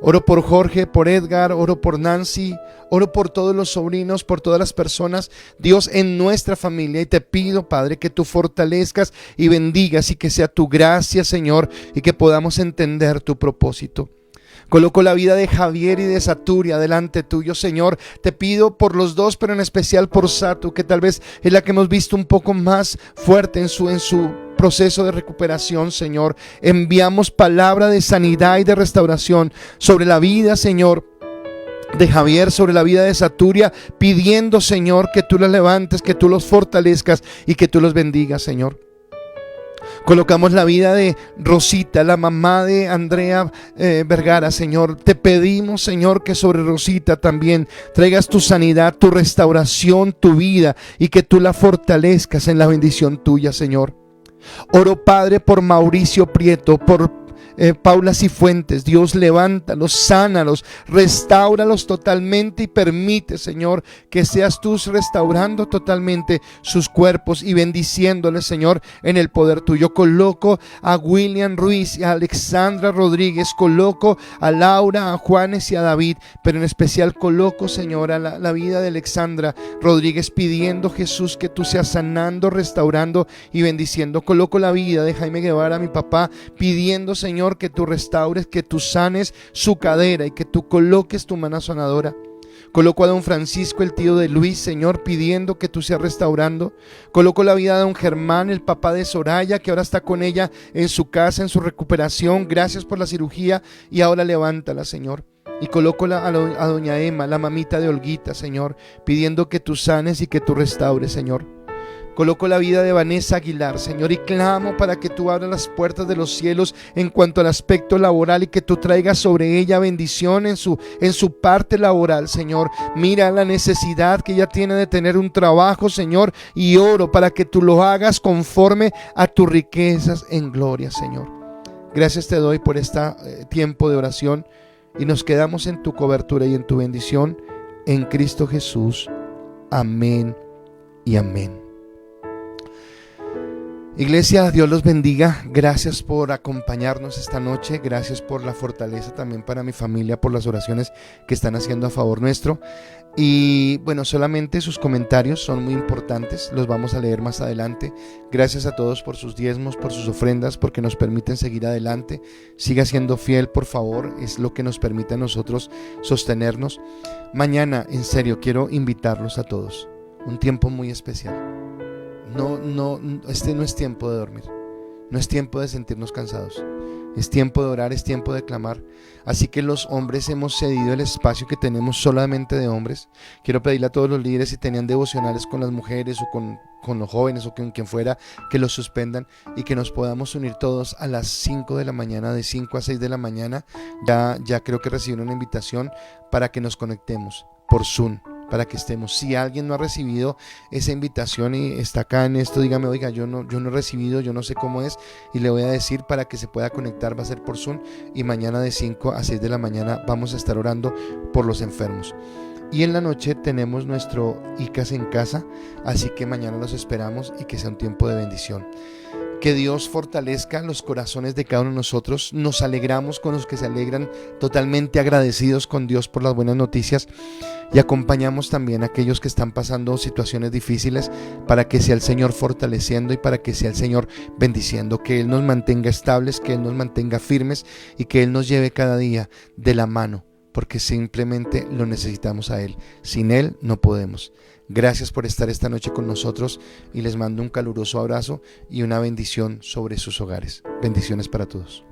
Oro por Jorge, por Edgar, oro por Nancy, oro por todos los sobrinos, por todas las personas, Dios, en nuestra familia. Y te pido, Padre, que tú fortalezcas y bendigas y que sea tu gracia, Señor, y que podamos entender tu propósito. Coloco la vida de Javier y de Saturia delante tuyo, Señor. Te pido por los dos, pero en especial por Satu, que tal vez es la que hemos visto un poco más fuerte en su proceso de recuperación, Señor. Enviamos palabra de sanidad y de restauración sobre la vida, Señor, de Javier, sobre la vida de Saturia, pidiendo, Señor, que tú los levantes, que tú los fortalezcas y que tú los bendigas, Señor. Colocamos la vida de Rosita, la mamá de Andrea Vergara, Señor. Te pedimos, Señor, que sobre Rosita también traigas tu sanidad, tu restauración, tu vida, y que tú la fortalezcas en la bendición tuya, Señor. Oro, Padre, por Mauricio Prieto, por Paula Cifuentes. Dios, levántalos, sánalos, restáuralos totalmente y permite, Señor, que seas tú restaurando totalmente sus cuerpos y bendiciéndoles, Señor, en el poder tuyo. Coloco a William Ruiz y a Alexandra Rodríguez, coloco a Laura, a Juanes y a David, pero en especial coloco, Señor, a la vida de Alexandra Rodríguez, pidiendo, Jesús, que tú seas sanando, restaurando y bendiciendo. Coloco la vida de Jaime Guevara, mi papá, pidiendo, Señor, que tú restaures, que tú sanes su cadera y que tú coloques tu mano sanadora. Coloco a don Francisco, el tío de Luis, Señor, pidiendo que tú seas restaurando. Coloco la vida de don Germán, el papá de Soraya, que ahora está con ella en su casa, en su recuperación. Gracias por la cirugía y ahora levántala, Señor. Y coloco a doña Emma, la mamita de Olguita, Señor, pidiendo que tú sanes y que tú restaures, Señor. Coloco la vida de Vanessa Aguilar, Señor, y clamo para que tú abras las puertas de los cielos en cuanto al aspecto laboral y que tú traigas sobre ella bendición en su parte laboral, Señor. Mira la necesidad que ella tiene de tener un trabajo, Señor, y oro para que tú lo hagas conforme a tus riquezas en gloria, Señor. Gracias te doy por este tiempo de oración y nos quedamos en tu cobertura y en tu bendición en Cristo Jesús. Amén y amén. Iglesia, Dios los bendiga. Gracias por acompañarnos esta noche. Gracias por la fortaleza también para mi familia, por las oraciones que están haciendo a favor nuestro. Y bueno, solamente sus comentarios son muy importantes, los vamos a leer más adelante. Gracias a todos por sus diezmos, por sus ofrendas, porque nos permiten seguir adelante. Siga siendo fiel, por favor, es lo que nos permite a nosotros sostenernos. Mañana, en serio, quiero invitarlos a todos. Un tiempo muy especial. Este no es tiempo de dormir, no es tiempo de sentirnos cansados, es tiempo de orar, es tiempo de clamar. Así que los hombres hemos cedido el espacio que tenemos solamente de hombres. Quiero pedirle a todos los líderes, si tenían devocionales con las mujeres o con los jóvenes o con quien fuera, que los suspendan y que nos podamos unir todos a las 5 de la mañana, de 5 a 6 de la mañana. Ya creo que recibieron una invitación para que nos conectemos por Zoom. para que estemos. Si alguien no ha recibido esa invitación y está acá en esto, dígame, oiga, yo no he recibido, yo no sé cómo es, y le voy a decir para que se pueda conectar. Va a ser por Zoom, y mañana de 5 a 6 de la mañana vamos a estar orando por los enfermos. Y en la noche tenemos nuestro ICAS en casa, así que mañana los esperamos y que sea un tiempo de bendición. Que Dios fortalezca los corazones de cada uno de nosotros. Nos alegramos con los que se alegran, totalmente agradecidos con Dios por las buenas noticias, y acompañamos también a aquellos que están pasando situaciones difíciles, para que sea el Señor fortaleciendo y para que sea el Señor bendiciendo, que Él nos mantenga estables, que Él nos mantenga firmes y que Él nos lleve cada día de la mano, porque simplemente lo necesitamos a Él. Sin Él no podemos. Gracias por estar esta noche con nosotros y les mando un caluroso abrazo y una bendición sobre sus hogares. Bendiciones para todos.